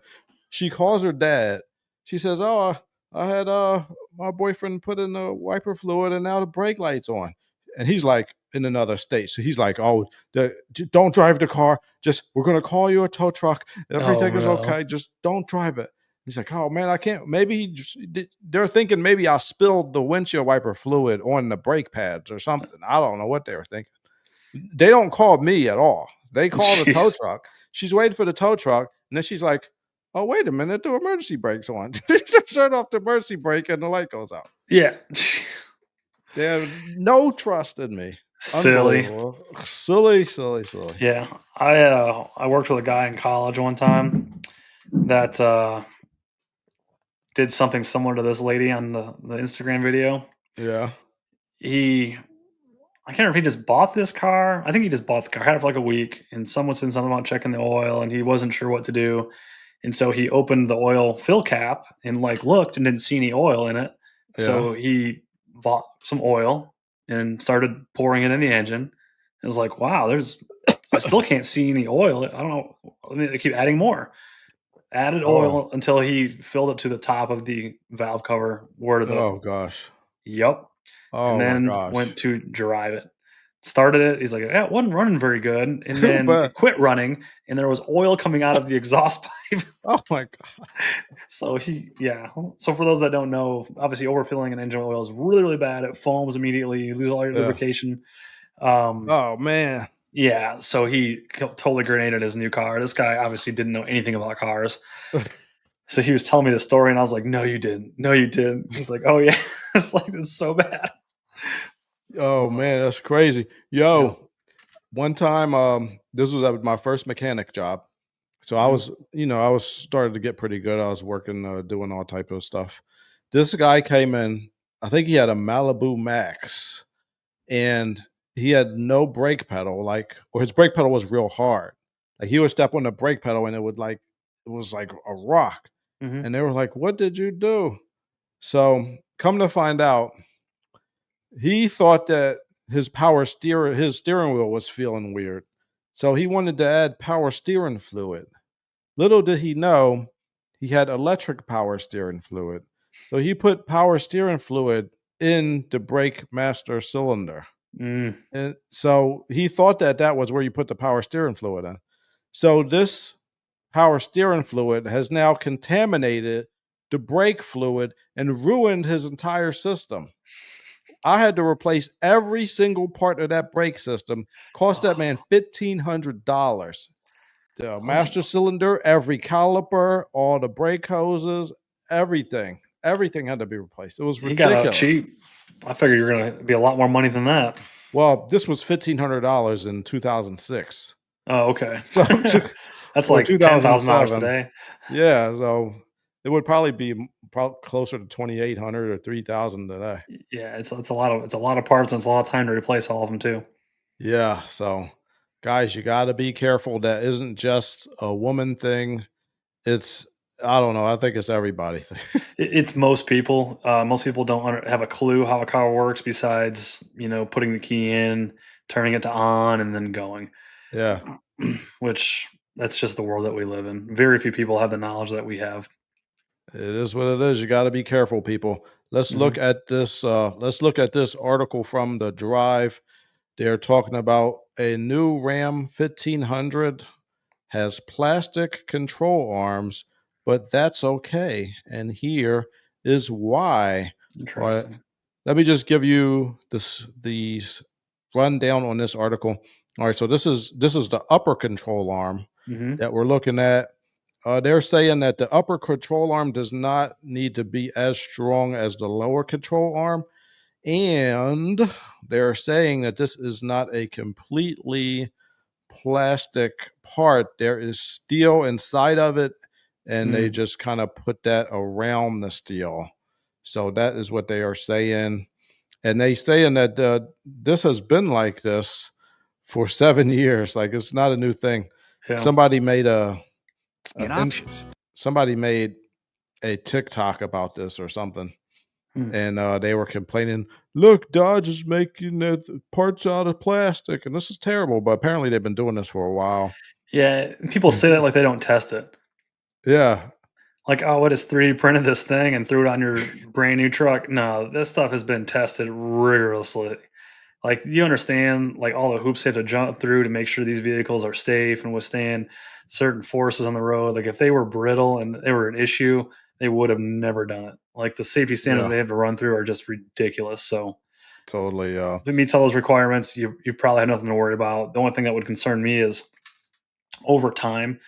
She calls her dad. She says, "Oh, I had my boyfriend put in the wiper fluid and now the brake light's on." And he's like in another state. So he's like, "Oh, don't drive the car. Just we're gonna call you a tow truck. Oh Everything is no. okay. Just don't drive it." He's like, "Oh man, I can't." Maybe they're thinking maybe I spilled the windshield wiper fluid on the brake pads or something. I don't know what they were thinking. They don't call me at all. They call the tow Jeez. truck. She's waiting for the tow truck, and then she's like, "Oh, wait a minute, the emergency brake's on." Just turn off the emergency brake, and the light goes out. Yeah. They have no trust in me. Silly. Unbelievable. Silly, silly, silly. Yeah. I worked with a guy in college one time that did something similar to this lady on the Instagram video. Yeah. He I can't remember if he just bought this car. I think he just bought the car, had it for like a week, and someone said something about checking the oil, and he wasn't sure what to do. And so he opened the oil fill cap and like looked and didn't see any oil in it. Yeah. So he bought some oil and started pouring it in the engine. It was like, wow, I still can't see any oil. I don't know. I mean, they keep adding more. Added Oh. oil until he filled it to the top of the valve cover where the Oh gosh. yup, and Oh my then gosh. went to drive it. Started it. He's like, yeah, it wasn't running very good. And then But it quit running, and there was oil coming out of the exhaust pipe. oh my god. So yeah. So for those that don't know, obviously overfilling an engine oil is really, really bad. It foams immediately. You lose all your Yeah. lubrication. Um, Oh man. yeah. So he totally grenaded his new car. This guy obviously didn't know anything about cars. So he was telling me the story, and I was like, "No, you didn't. No, you didn't." He's like, "Oh yeah." It's like it's so bad. Oh Oh, man, that's crazy. yeah. Yo, one time, this was at my first mechanic job. So I Mhm, was, I was started to get pretty good. I was working, doing all type of stuff. This guy came in. I think he had a Malibu Max, and he had no brake pedal. Like, or his brake pedal was real hard. Like he would step on the brake pedal, and it was like a rock. mhm. And they were like, "What did you do?" So come to find out, he thought that his steering wheel was feeling weird. So he wanted to add power steering fluid. Little did he know he had electric power steering fluid. So he put power steering fluid in the brake master cylinder. Mm. And so he thought that that was where you put the power steering fluid in. So this power steering fluid has now contaminated the brake fluid and ruined his entire system. I had to replace every single part of that brake system. Cost that man Oh, $1,500. The awesome. master cylinder, every caliper, all the brake hoses, everything. Everything had to be replaced. It was He got out ridiculous. cheap. I figured you were gonna be a lot more money than that. Well, this was $1,500 in 2006. Oh, okay. So That's or like $10,000 2007. today. Yeah, so it would probably be closer to 2,800 or 3,000 today. Yeah, it's a lot of parts and it's a lot of time to replace all of them too. Yeah, so guys, you got to be careful. That isn't just a woman thing. It's I don't know. I think it's everybody thing. It's most people. Most people don't have a clue how a car works besides putting the key in, turning it to on, and then going. Yeah, Which that's just the world that we live in. Very few people have the knowledge that we have. it is what it is. You got to be careful, people. Let's Hmm. look at this. Let's look at this article from the Drive. They're talking about a new Ram 1500 has plastic control arms, but that's okay. And here is why. All right, Interesting. let me just give you the rundown on this article. All right, so this is the upper control arm Hmm. that we're looking at. They're saying that the upper control arm does not need to be as strong as the lower control arm, and they're saying that this is not a completely plastic part. There is steel inside of it, and they Mm. just kind of put that around the steel. So that is what they are saying, and they saying that this has been like this for 7 years. Like it's not a new thing. Yeah. Somebody made a In inst- options. somebody made a TikTok about this or something, Hmm. and they were complaining. Look, Dodge is making parts out of plastic, and this is terrible. But apparently, they've been doing this for a while. Yeah. People say that like they don't test it. Yeah, Like, oh, what is 3D printed this thing and threw it on your brand new truck? No, this stuff has been tested rigorously. Like, you understand, like all the hoops they have to jump through to make sure these vehicles are safe and withstand certain forces on the road. Like, if they were brittle and they were an issue, they would have never done it. Like, the safety standards yeah, they have to run through are just ridiculous. So, totally. if it meets all those requirements, you probably have nothing to worry about. The only thing that would concern me is over time,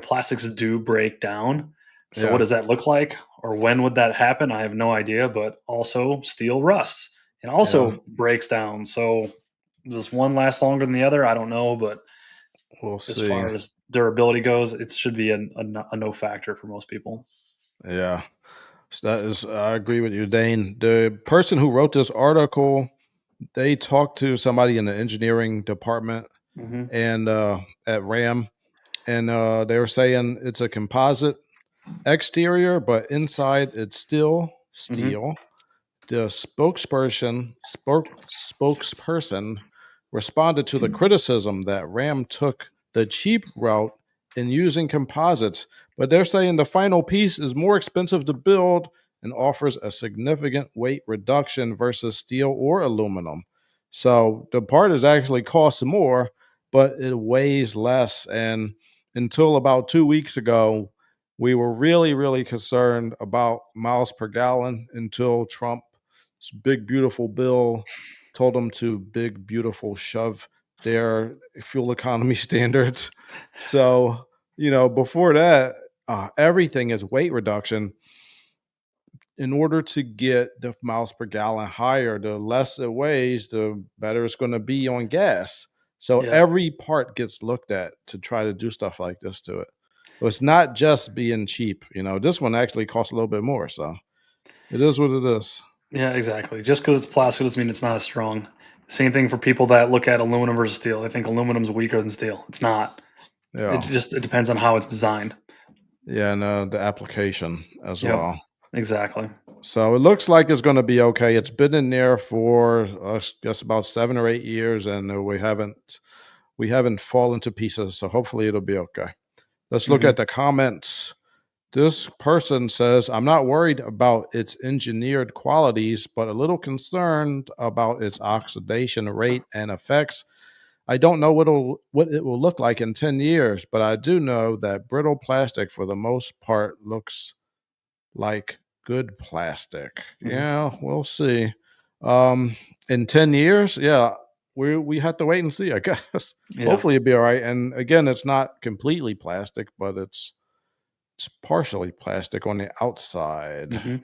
plastics do break down. So what Yeah, does that look like? Or when would that happen? I have no idea, but also steel rusts and yeah. also breaks down. So does one last longer than the other? I don't know, but We'll as see. far as durability goes, it should be a no factor for most people. Yeah, so that is. I agree with you, Dane. The person who wrote this article, they talked to somebody in the engineering department Hmm. and at Ram, and they were saying it's a composite exterior, but inside it's still Hmm. steel. The spokesperson responded to the criticism that Ram took the cheap route in using composites, but they're saying the final piece is more expensive to build and offers a significant weight reduction versus steel or aluminum. So the part is actually costs more, but it weighs less. And until about 2 weeks ago, we were really, really concerned about miles per gallon until Trump's big, beautiful bill told them to big, beautiful shove their fuel economy standards. So, before that, everything is weight reduction. In order to get the miles per gallon higher, the less it weighs, the better it's going to be on gas. So Yeah. every part gets looked at to try to do stuff like this to it. So it's not just being cheap. This one actually costs a little bit more. So it is what it is. Yeah, exactly. Just because it's plastic doesn't mean it's not as strong. Same thing for people that look at aluminum versus steel. They think aluminum's weaker than steel. It's not. Yeah. It depends on how it's designed. Yeah. And the application as Yep. well. Exactly. So it looks like it's going to be okay. It's been in there for I guess about 7 or 8 years, and we haven't fallen to pieces. So hopefully it'll be okay. Let's look Hmm. at the comments. This person says, I'm not worried about its engineered qualities, but a little concerned about its oxidation rate and effects. I don't know what it will look like in 10 years, but I do know that brittle plastic for the most part looks like good plastic. Hmm. Yeah, we'll see. Um, in 10 years, yeah, we have to wait and see, I guess. Yeah. Hopefully it'll be all right. And again, it's not completely plastic, but it's partially plastic on the outside. Hmm.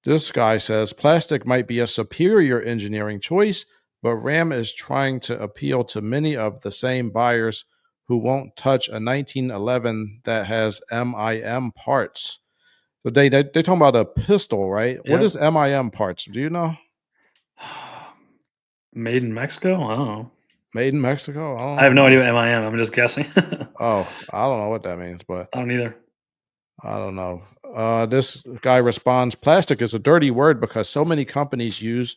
This guy says plastic might be a superior engineering choice, but Ram is trying to appeal to many of the same buyers who won't touch a 1911 that has MIM parts. So they're talking about a pistol, right? What Yep. is MIM parts? Do you know? Made in Mexico? I don't know. Made in Mexico? I have Oh, no idea what MIM. I'm just guessing. oh, I don't know what that means, but I don't either. I don't know. This guy responds, plastic is a dirty word because so many companies use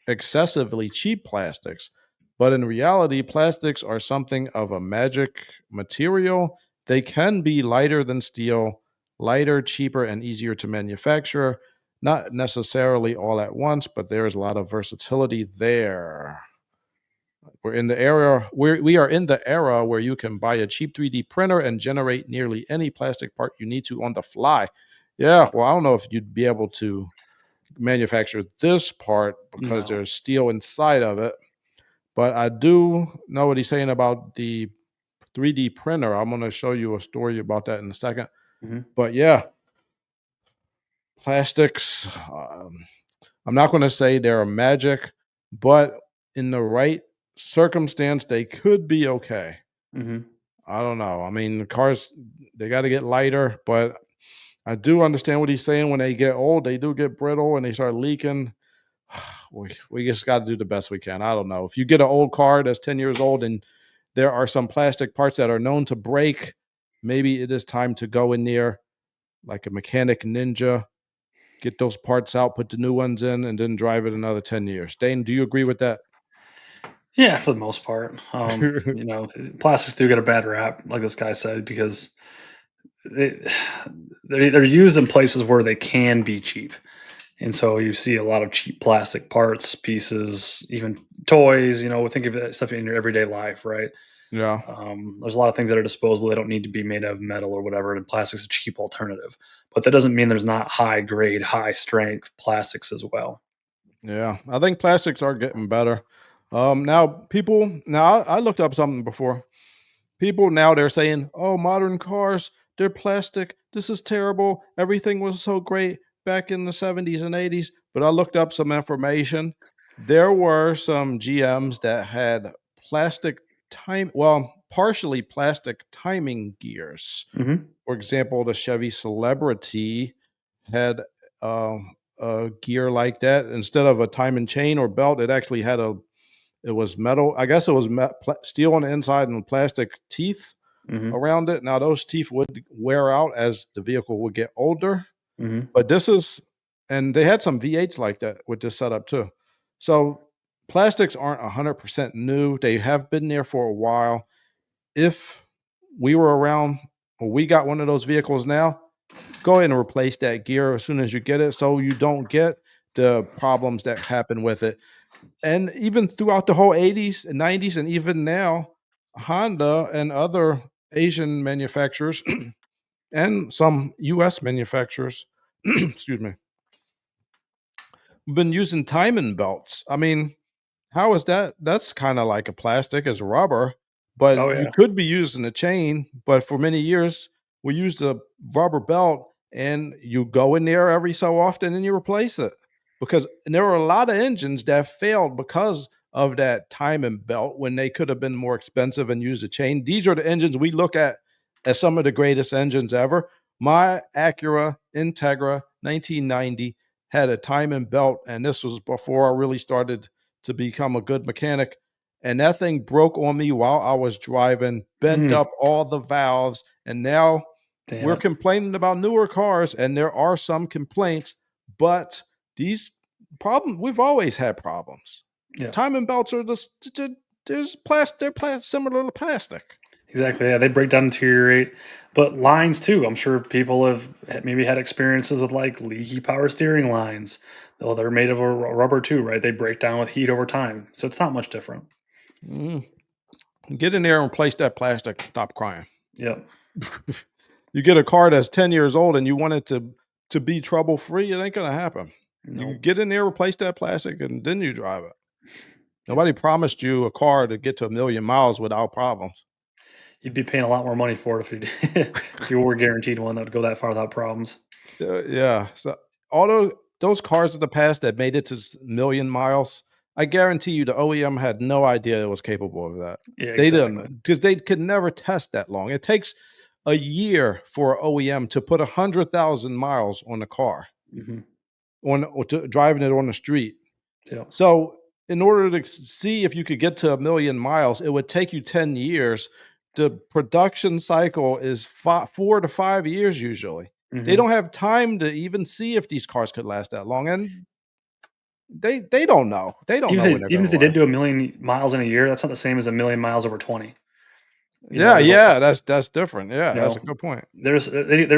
excessively cheap plastics. But in reality, plastics are something of a magic material. They can be lighter than steel, lighter, cheaper, and easier to manufacture. Not necessarily all at once, but there is a lot of versatility there. We are in the era where you can buy a cheap 3D printer and generate nearly any plastic part you need to on the fly. Yeah, well, I don't know if you'd be able to manufacture this part because No. there's steel inside of it, but I do know what he's saying about the 3D printer. I'm going to show you a story about that in a second. Hmm. But yeah, plastics, I'm not going to say they're magic, but in the right circumstance, they could be okay. Hmm. I don't know. I mean, the cars, they got to get lighter, but I do understand what he's saying. When they get old, they do get brittle and they start leaking. We just got to do the best we can. I don't know. If you get an old car that's 10 years old and there are some plastic parts that are known to break, maybe it is time to go in there like a mechanic ninja, get those parts out, put the new ones in, and then drive it another 10 years. Dane, do you agree with that? Yeah, for the most part. Plastics do get a bad rap, like this guy said, because they, they're used in places where they can be cheap. And so you see a lot of cheap plastic parts, pieces, even toys, think of it, stuff in your everyday life, right? Yeah. There's a lot of things that are disposable. They don't need to be made of metal or whatever, and plastic's a cheap alternative. But that doesn't mean there's not high grade, high strength plastics as well. Yeah. I think plastics are getting better. I looked up something before. People now they're saying, "Oh, modern cars, they're plastic. This is terrible. Everything was so great back in the 70s and 80s." But I looked up some information. There were some GMs that had partially plastic timing gears. Hmm. For example, the Chevy Celebrity had a gear like that. Instead of a time and chain or belt, it was metal. I guess it was steel on the inside and plastic teeth Hmm. around it. Now those teeth would wear out as the vehicle would get older, Hmm. but and they had some V8s like that with this setup too. So plastics aren't 100% new. They have been there for a while. If we were around or we got one of those vehicles now, go ahead and replace that gear as soon as you get it so you don't get the problems that happen with it. And even throughout the whole 80s and 90s, and even now, Honda and other Asian manufacturers and some US manufacturers, excuse me, been using timing belts. I mean, how is that? That's kind of like a plastic as rubber, but Oh you yeah. could be using a chain. But for many years, we used a rubber belt, and you go in there every so often and you replace it because and there were a lot of engines that failed because of that timing belt when they could have been more expensive and used a chain. These are the engines we look at as some of the greatest engines ever. My Acura Integra 1990 had a timing belt, and this was before I really started to become a good mechanic. And that thing broke on me while I was driving, bent Mm, up all the valves. And now damn we're it. complaining about newer cars, and there are some complaints, but these problems, we've always had problems. Yeah. Timing belts are just, there's plastic, similar to plastic. Exactly. Yeah, they break down, deteriorate. But lines too. I'm sure people have maybe had experiences with like leaky power steering lines. Well, they're made of a rubber too, right? They break down with heat over time, so it's not much different. Mm. Get in there and replace that plastic. Stop crying. Yep. You get a car that's 10 years old and you want it to be trouble free, it ain't gonna happen. You Nope. get in there, replace that plastic, and then you drive it. Nobody promised you a car to get to 1,000,000 miles without problems. You'd be paying a lot more money for it if you did, if you were guaranteed one that would go that far without problems. Yeah. So all those cars of the past that made it to 1,000,000 miles, I guarantee you the OEM had no idea it was capable of that. Yeah, They exactly. didn't because they could never test that long. It takes a year for OEM to put 100,000 miles on a car, Hmm. on or to driving it on the street. Yeah. So, in order to see if you could get to 1,000,000 miles, it would take you 10 years. The production cycle is 4 to 5 years usually. They Hmm. don't have time to even see if these cars could last that long, and they don't know. They don't know when they're Even gonna if they did last. do 1,000,000 miles in a year, that's not the same as 1,000,000 miles over 20. Yeah, There's a yeah, that's different. Yeah, you that's a know good point. there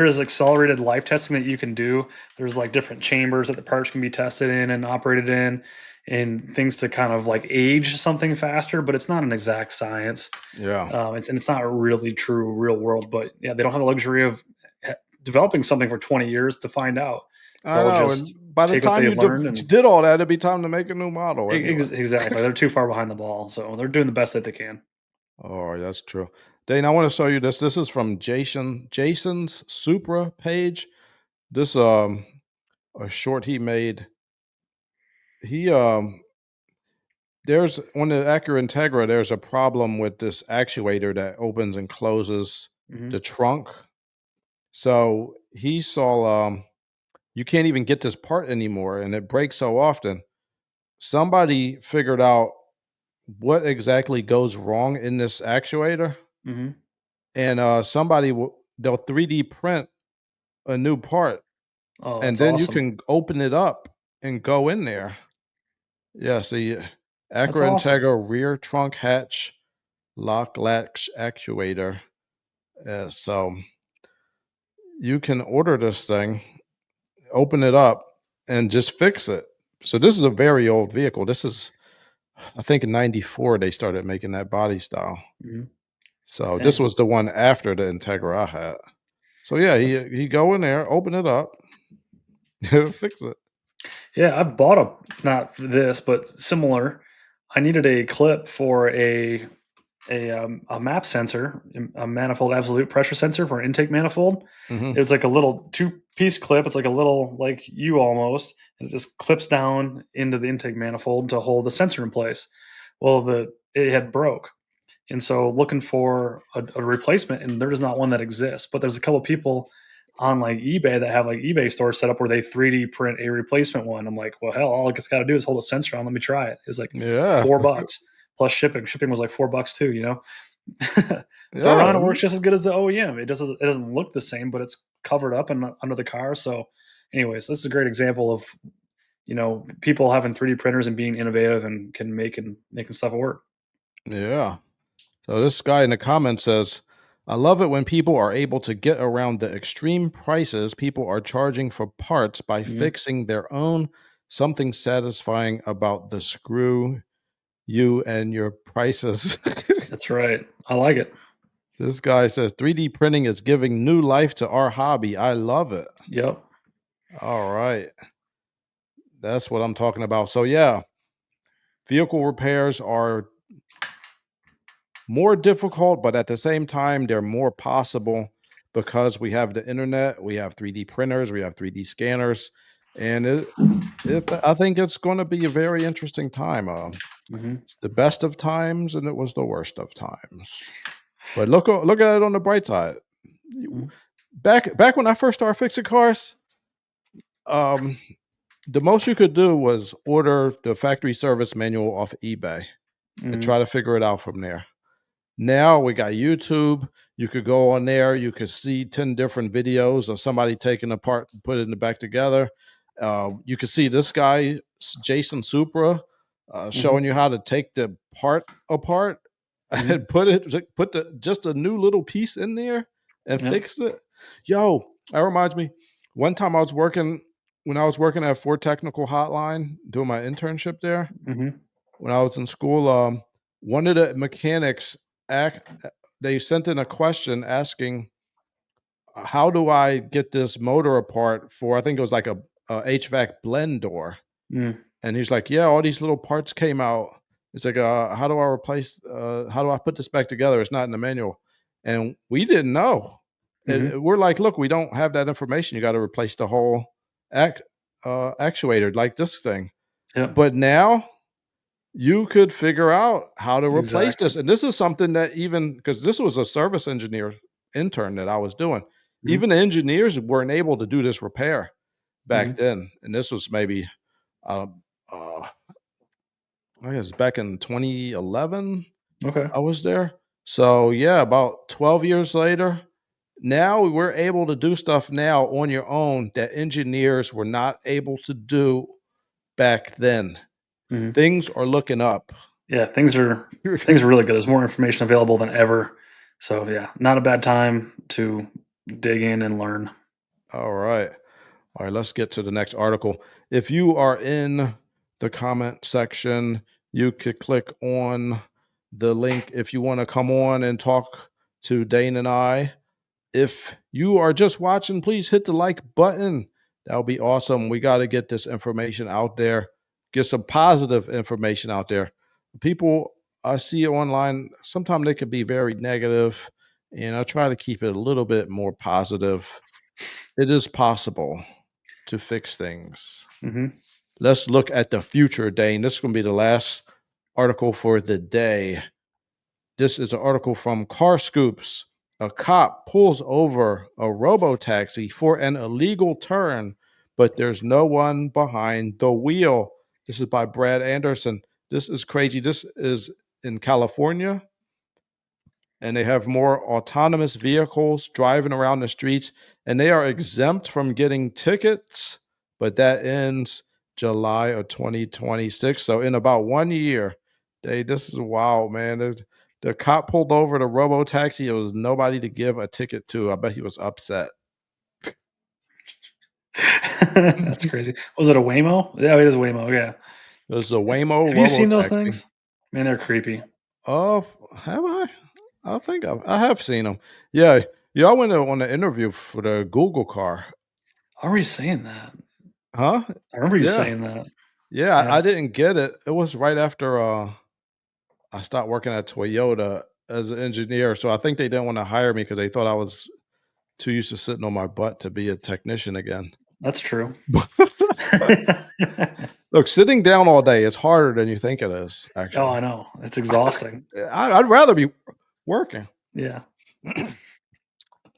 is accelerated life testing that you can do. There's like different chambers that the parts can be tested in and operated in, and things to kind of like age something faster. But it's not an exact science. Yeah. It's not really true real world. But yeah, they don't have the luxury of developing something for 20 years to find out. I They'll know, just and by the take what time they you learned and did all that, it'd be time to make a new model anyway. exactly, they're too far behind the ball. So they're doing the best that they can. Oh, that's true. Dane, I wanna show you this. This is from Jason's Supra page. This, a short he made. He, there's on the Acura Integra, there's a problem with this actuator that opens and closes Hmm. the trunk. So, he saw, you can't even get this part anymore, and it breaks so often. Somebody figured out what exactly goes wrong in this actuator, Hmm. and, somebody will they'll 3D print a new part, Oh, and that's then you awesome. can open it up and go in there. Yeah, see, That's Acura awesome. Integra rear trunk hatch lock latch actuator. So you can order this thing, open it up, and just fix it. So this is a very old vehicle. This is, I think, in '94 they started making that body style. Hmm. So this Dang, was the one after the Integra I had. So yeah, that's he go in there, open it up, fix it. yeah. I bought a not this, but similar. I needed a clip for a map sensor, a manifold absolute pressure sensor for an intake manifold. Hmm. It's like a little two-piece clip. It's like a little like U almost, and it just clips down into the intake manifold to hold the sensor in place. Well, the it had broke, and so looking for a replacement, and there is not one that exists. But there's a couple people on like eBay that have like eBay stores set up where they 3D print a replacement one. I'm like, well, hell, all it's got to do is hold a sensor on. Let me try it. It's like Yeah, $4 plus shipping. Shipping was like $4 too. Throw it on, yeah, it works just as good as the OEM. It doesn't look the same, but it's covered up and under the car. So, anyways, this is a great example of people having 3D printers and being innovative and can making stuff work. yeah. So this guy in the comments says, I love it when people are able to get around the extreme prices people are charging for parts by Mhm. fixing their own something satisfying about the screw you and your prices. That's right. I like it. This guy says 3D printing is giving new life to our hobby. I love it. Yep. All right. That's what I'm talking about. So yeah, vehicle repairs are more difficult, but at the same time, they're more possible because we have the internet, we have 3D printers, we have 3D scanners, and I think it's going to be a very interesting time. Hmm. It's the best of times, and it was the worst of times. But look at it on the bright side. Hmm. Back when I first started fixing cars, um, the most you could do was order the factory service manual off eBay and Hmm. try to figure it out from there. Now we got YouTube. You could go on there. You could see 10 different videos of somebody taking apart, putting it back together. You could see this guy, Jason Supra, Hmm. showing you how to take the part apart Hmm. and put the just a new little piece in there and Yep. fix it. Yo, that reminds me. One time when I was working at Ford Technical Hotline doing my internship there Hmm. when I was in school. One of the mechanics they sent in a question asking, "How do I get this motor apart for?" I think it was like a HVAC blend door, Mm. and he's like, "Yeah, all these little parts came out." It's like, "How do I replace? How do I put this back together? It's not in the manual," and we didn't know. Hmm. We're like, "Look, we don't have that information. You got to replace the whole act actuator, like this thing." Yep. But now you could figure out how to replace Exactly. this. And this is something that even because this was a service engineer intern that I was doing, Hmm. even the engineers weren't able to do this repair back Hmm. then. And this was maybe, uh, uh, I guess back in 2011, Okay. I was there. So yeah, about 12 years later, now we're able to do stuff now on your own that engineers were not able to do back then. Hmm. Things are looking up. Yeah, things are really good. There's more information available than ever. So yeah, not a bad time to dig in and learn. All right. All right, let's get to the next article. If you are in the comment section, you could click on the link if you want to come on and talk to Dane and I. If you are just watching, please hit the like button. That would be awesome. We got to get this information out there, get some positive information out there. People I see online, sometimes they could be very negative, and I try to keep it a little bit more positive. It is possible to fix things. Hmm. Let's look at the future, Dane. This is going to be the last article for the day. This is an article from Car Scoops. A cop pulls over a robo-taxi for an illegal turn, but there's no one behind the wheel. This is by Brad Anderson. This is crazy. This is in California, and they have more autonomous vehicles driving around the streets, and they are exempt from getting tickets, but that ends July of 2026. So in about 1 year, this is wild, man. The cop pulled over the robo taxi. It was nobody to give a ticket to. I bet he was upset. That's crazy. Was it a Waymo? Yeah, it is a Waymo. Yeah. It was a Waymo Have you robo seen those taxi. things? Man, they're creepy. Oh, have I? I think I have seen them. Yeah, yeah. I went on an interview for the Google car. I remember you saying that. Huh? I remember you Yeah. saying that. Yeah, Yeah, I didn't get it. It was right after, I stopped working at Toyota as an engineer, so I think they didn't wanna hire me because they thought I was too used to sitting on my butt to be a technician again. that's true. Look, sitting down all day is harder than you think it is, Oh, actually. I know. It's exhausting. I'd rather be working. Yeah.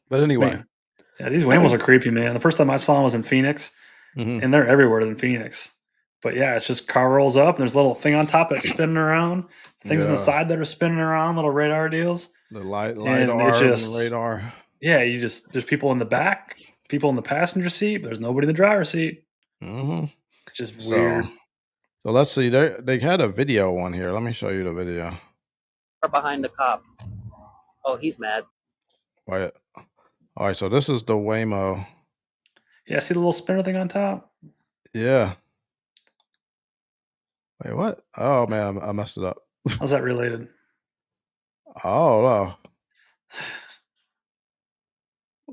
But anyway. Man. Yeah, these Waymos are creepy, man. The first time I saw them was in Phoenix, Mhm. and they're everywhere in Phoenix. But yeah, it's just car rolls up, and there's a little thing on top that's spinning around, things on the Yeah, side that are spinning around, little radar deals. the And it lidar and the just, radar. yeah, there's people in the back, people in the passenger seat, but there's nobody in the driver's seat. Mhm. It's just So weird. so let's see, they had a video on here. Let me show you the video. Behind the cop. Oh, he's mad. Wait. Alright, so this is the Waymo. Yeah, see the little spinner thing on top? Yeah. Wait, what? Oh man, I messed it up. How's that related? Oh no.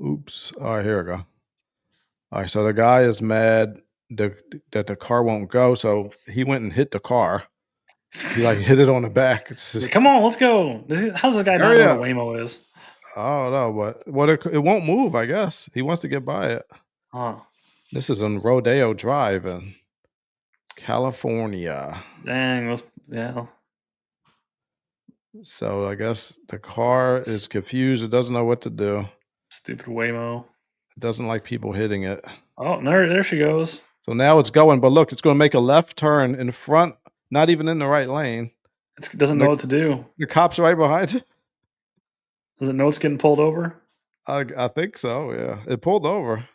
Oops. All right, here we go. All right, so the guy is mad that the car won't go, so he went and hit the car. He like hit it on the back. It's just, Come on, let's go. How's this guy not hurry know up. what a Waymo is? Oh no, but what it won't move, I guess. He wants to get by it. Huh. This is on Rodeo Drive in California. Dang, yeah. So I guess the car is confused. It doesn't know what to do. Stupid Waymo. It doesn't like people hitting it. Oh, there she goes. So now it's going, but look, it's going to make a left turn in front, not even in the right lane. It doesn't know what to do. The cop's right behind it. Does it know it's getting pulled over? I think so, yeah. It pulled over.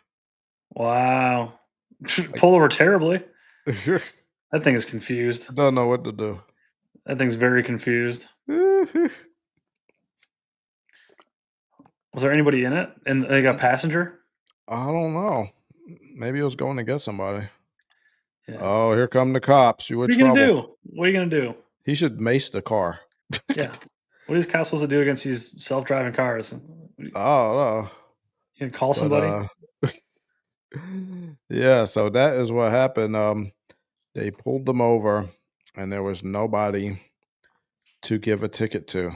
Wow. Pulled over terribly. I That thing is confused. don't know what to do. That thing's very confused. I Was there anybody in it? And they got a passenger? don't know. Maybe it was going to get somebody. Yeah. Oh, here come the cops. You in What are you trouble. gonna do? What are you gonna do? He should mace the car. Yeah. What are these cops supposed to do against these self-driving cars? You Oh, gonna call no. somebody? Yeah, so that is what happened. They pulled them over and there was nobody to give a ticket to.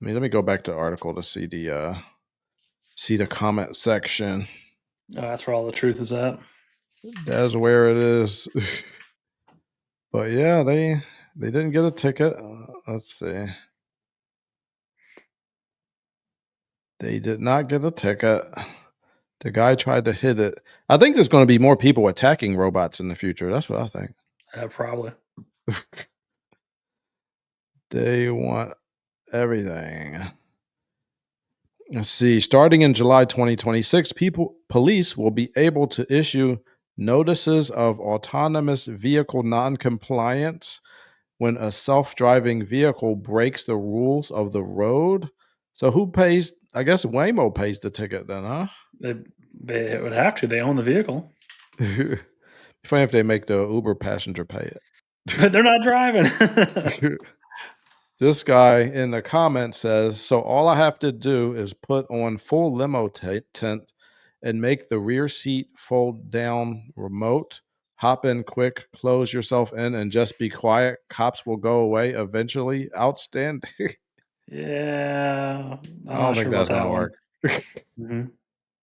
Let me go back to the article to see the comment section. Oh, that's where all the truth is at. That's where it is. But yeah, they didn't get a ticket. Let's see. They did not get a ticket. The guy tried to hit it. I think there's going to be more people attacking robots in the future. That's what I think. Probably. They want everything. Let's see. Starting in July 2026, police will be able to issue notices of autonomous vehicle noncompliance when a self-driving vehicle breaks the rules of the road. So who pays? I guess Waymo pays the ticket then, huh? They would have to. They own the vehicle. Funny if they make the Uber passenger pay it. But they're not driving. This guy in the comments says, so all I have to do is put on full limo tent and make the rear seat fold down remote. Hop in quick, close yourself in, and just be quiet. Cops will go away eventually. Outstanding. Yeah. I don't think that's going to work. Mm-hmm.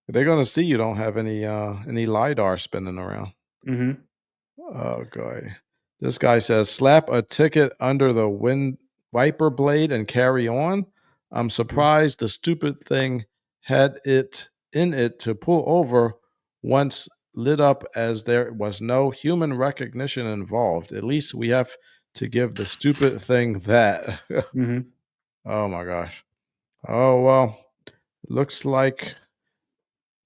They're going to see you don't have any LiDAR spinning around. Mm-hmm. Oh, God. This guy says, slap a ticket under the wind wiper blade and carry on. I'm surprised the stupid thing had it in it to pull over once lit up, as there was no human recognition involved. At least we have to give the stupid thing that. Mm-hmm. Oh my gosh. Oh well, looks like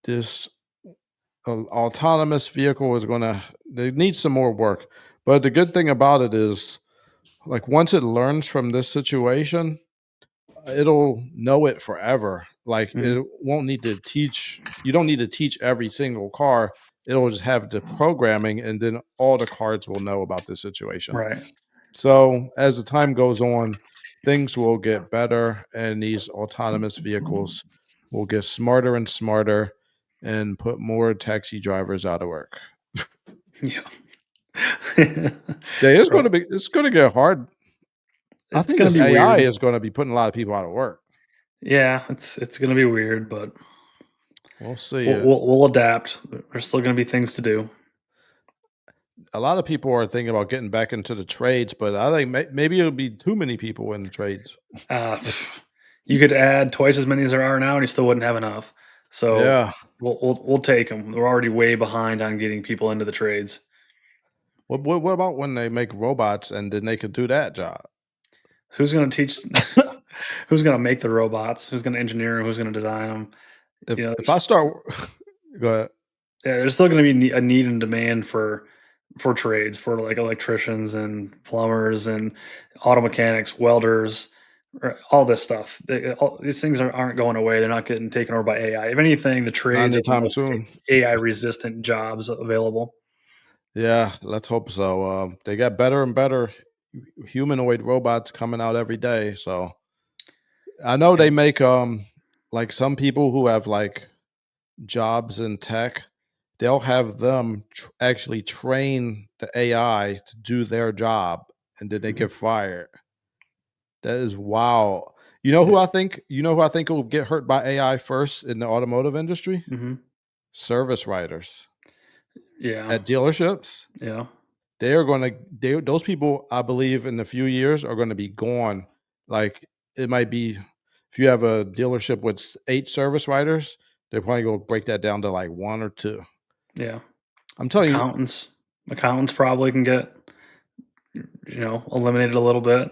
this autonomous vehicle is they need some more work. But the good thing about it is, like, once it learns from this situation, it'll know it forever. Like, it won't need to teach. You don't need to teach every single car. It'll just have the programming, and then all the cars will know about this situation. Right. So as the time goes on, things will get better, and these autonomous vehicles will get smarter and smarter and put more taxi drivers out of work. Yeah. It's going to get hard. I think this AI weird. is going to be putting a lot of people out of work. Yeah, it's going to be weird, but we'll see. We'll adapt. There's still going to be things to do. A lot of people are thinking about getting back into the trades, but I think maybe it'll be too many people in the trades. You could add twice as many as there are now, and you still wouldn't have enough. So yeah, we'll take them. We're already way behind on getting people into the trades. What about when they make robots and then they could do that job? Who's going to teach? Who's going to make the robots? Who's going to engineer them? Who's going to design them? If I start, go ahead. Yeah, there's still going to be a need and demand for trades, for like electricians and plumbers and auto mechanics, welders, all this stuff. These things aren't going away. They're not getting taken over by AI. If anything, the trades are the most AI resistant jobs available. Yeah, let's hope so. They got better and better humanoid robots coming out every day. So I know they make like some people who have like jobs in tech, they'll have them actually train the AI to do their job, and then they get fired. That is wow. You know who I think? You know who I think will get hurt by AI first in the automotive industry? Service writers Yeah. at dealerships. Yeah. They are going to. Those people, I believe, in a few years are going to be gone. Like it might be if you have a dealership with 8 service writers, they're probably going to break that down to like 1 or 2. Yeah. I'm telling you, Accountants probably can get, eliminated a little bit.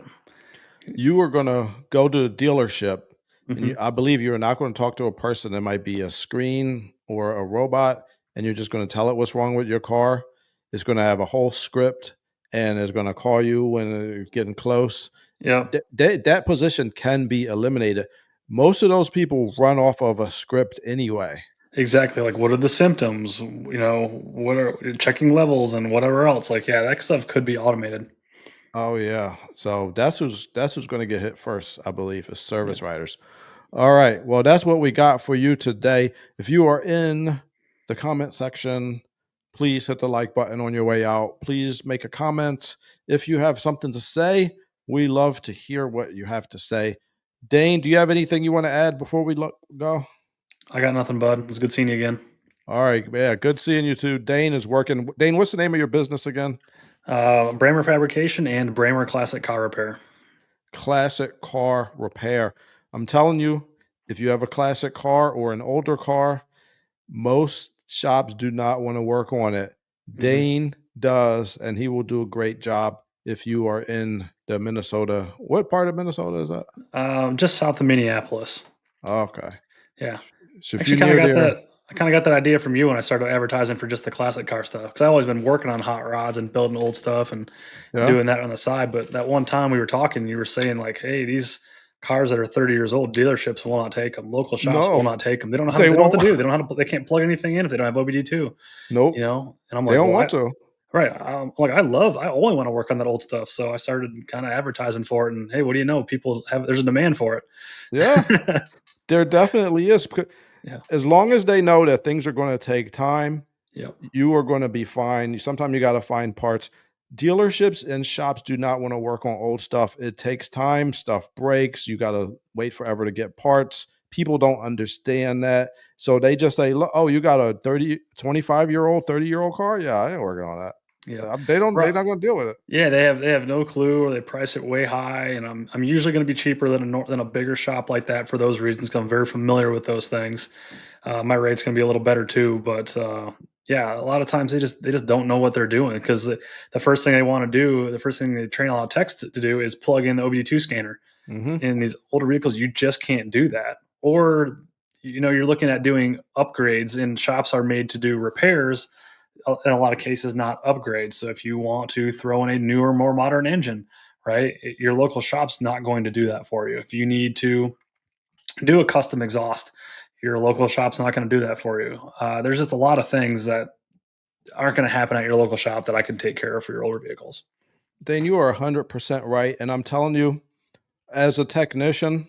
you are going to go to the dealership, and I believe you're not going to talk to a person. There might be a screen or a robot, and you're just going to tell it what's wrong with your car. It's going to have a whole script, and it's going to call you when it's getting close. Yeah. That position can be eliminated. Most of those people run off of a script anyway. Exactly. Like, what are the symptoms? What are checking levels and whatever else? Like, yeah, that stuff could be automated. Oh yeah. So that's who's going to get hit first, I believe, is service writers. All right. Well, that's what we got for you today. If you are in the comment section, please hit the like button on your way out. Please make a comment. If you have something to say, we love to hear what you have to say. Dane, do you have anything you want to add before we go? I got nothing, bud. It was good seeing you again. All right. Yeah. Good seeing you too. Dane is working. Dane, what's the name of your business again? Bramer Fabrication and Bramer Classic Car Repair. Classic car repair. I'm telling you, if you have a classic car or an older car, most shops do not want to work on it. Dane does, and he will do a great job if you are in the Minnesota. What part of Minnesota is that? Just south of Minneapolis. Okay. Yeah. So if Actually, you're near there, I kind of got that idea from you when I started advertising for just the classic car stuff. Because I've always been working on hot rods and building old stuff and doing that on the side. But that one time we were talking, you were saying like, "Hey, these cars that are 30 years old, dealerships will not take them. Local shops will not take them. They don't know how. They don't know what to do. They don't know how to. They can't plug anything in if they don't have OBD2. Nope. And I'm they like, don't want to. Right. I'm like, I only want to work on that old stuff. So I started kind of advertising for it. And hey, what do you know? There's a demand for it. Yeah, there definitely is. Yeah. As long as they know that things are going to take time, Yep. you are going to be fine. Sometimes you got to find parts. Dealerships and shops do not want to work on old stuff. It takes time. Stuff breaks. You got to wait forever to get parts. People don't understand that. So they just say, "Oh, you got a 25-year-old, 30-year-old car? Yeah, I ain't working on that." Yeah. They're not going to deal with it. Yeah, they have no clue, or they price it way high, and I'm usually going to be cheaper than a bigger shop like that for those reasons, because I'm very familiar with those things. My rate's going to be a little better too, but yeah, a lot of times they just don't know what they're doing, because the first thing they want to do, the first thing they train a lot of techs to do is plug in the OBD2 scanner. In these older vehicles, you just can't do that. Or you're looking at doing upgrades, and shops are made to do repairs. In a lot of cases, not upgrades. So if you want to throw in a newer, more modern engine, right, your local shop's not going to do that for you. If you need to do a custom exhaust, your local shop's not going to do that for you. There's just a lot of things that aren't going to happen at your local shop that I can take care of for your older vehicles. Dane, you are 100% right. And I'm telling you, as a technician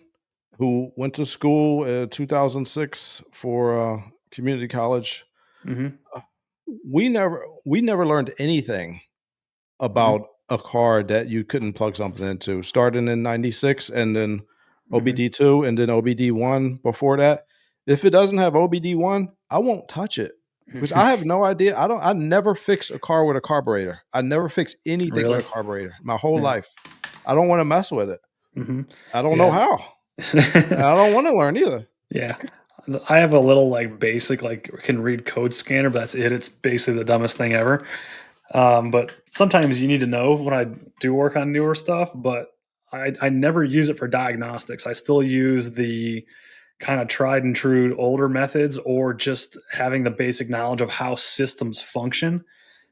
who went to school in 2006 for community college, we never learned anything about a car that you couldn't plug something into. Starting in 96 and then OBD2 and then OBD1 before that. If it doesn't have OBD1, I won't touch it. Because I have no idea. I never fixed a car with a carburetor. I never fixed anything with a carburetor my whole life. I don't want to mess with it. I don't know how. I don't want to learn either. Yeah. I have a little basic, can read code scanner, but that's it. It's basically the dumbest thing ever. But sometimes you need to know when I do work on newer stuff, but I never use it for diagnostics. I still use the kind of tried and true older methods, or just having the basic knowledge of how systems function.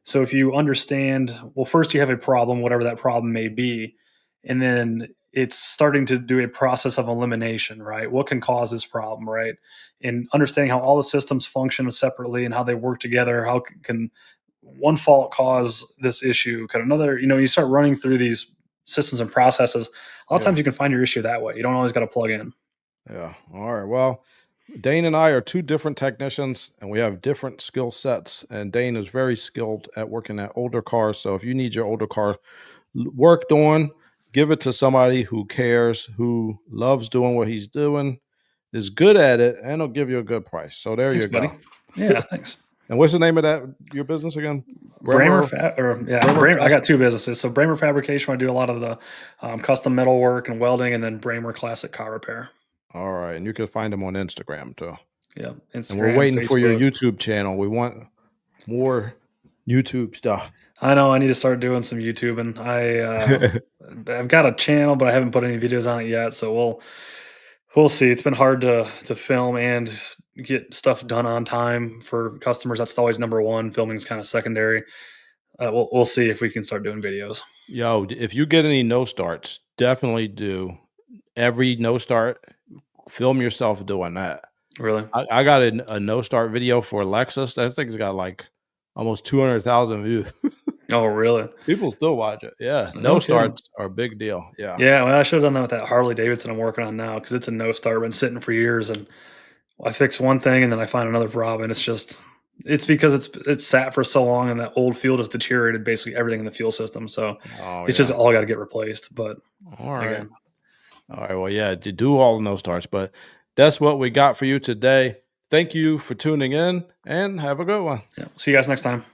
So if you understand, well, first you have a problem, whatever that problem may be, and then it's starting to do a process of elimination, right? What can cause this problem, right? And understanding how all the systems function separately and how they work together. How can one fault cause this issue? Could another, you start running through these systems and processes, a lot of Yeah. times you can find your issue that way. You don't always got to plug in. Yeah. All right. Well, Dane and I are two different technicians and we have different skill sets. And Dane is very skilled at working at older cars. So if you need your older car worked on, give it to somebody who cares, who loves doing what he's doing, is good at it, and he'll give you a good price. So there Thanks, you buddy. go. Yeah, thanks. And what's the name of your business again? Bramer I got Classic? two businesses. So Bramer Fabrication, I do a lot of the custom metal work and welding, and then Bramer Classic Car Repair. All right. And you can find them on Instagram too. Yeah, Instagram, And we're waiting for your Facebook. YouTube channel. We want more YouTube stuff. I know I need to start doing some YouTube, and I've got a channel, but I haven't put any videos on it yet. So we'll see. It's been hard to film and get stuff done on time for customers. That's always number one. Filming is kind of secondary. We'll see if we can start doing videos. Yo, if you get any no starts, definitely do. Every no start, film yourself doing that. Really? I got a no start video for Lexus. That thing's got like almost 200,000 views. Oh, really? People still watch it. Yeah. No No kidding. starts are a big deal. Yeah. Yeah, well, I should have done that with that Harley Davidson I'm working on now because it's a no start. Been sitting for years, and I fix one thing and then I find another problem. It's because it's sat for so long and that old fuel has deteriorated basically everything in the fuel system. So it's just all got to get replaced. But all right. again, All right. Well, yeah, to do all the no starts, but that's what we got for you today. Thank you for tuning in and have a good one. yeah. See you guys next time.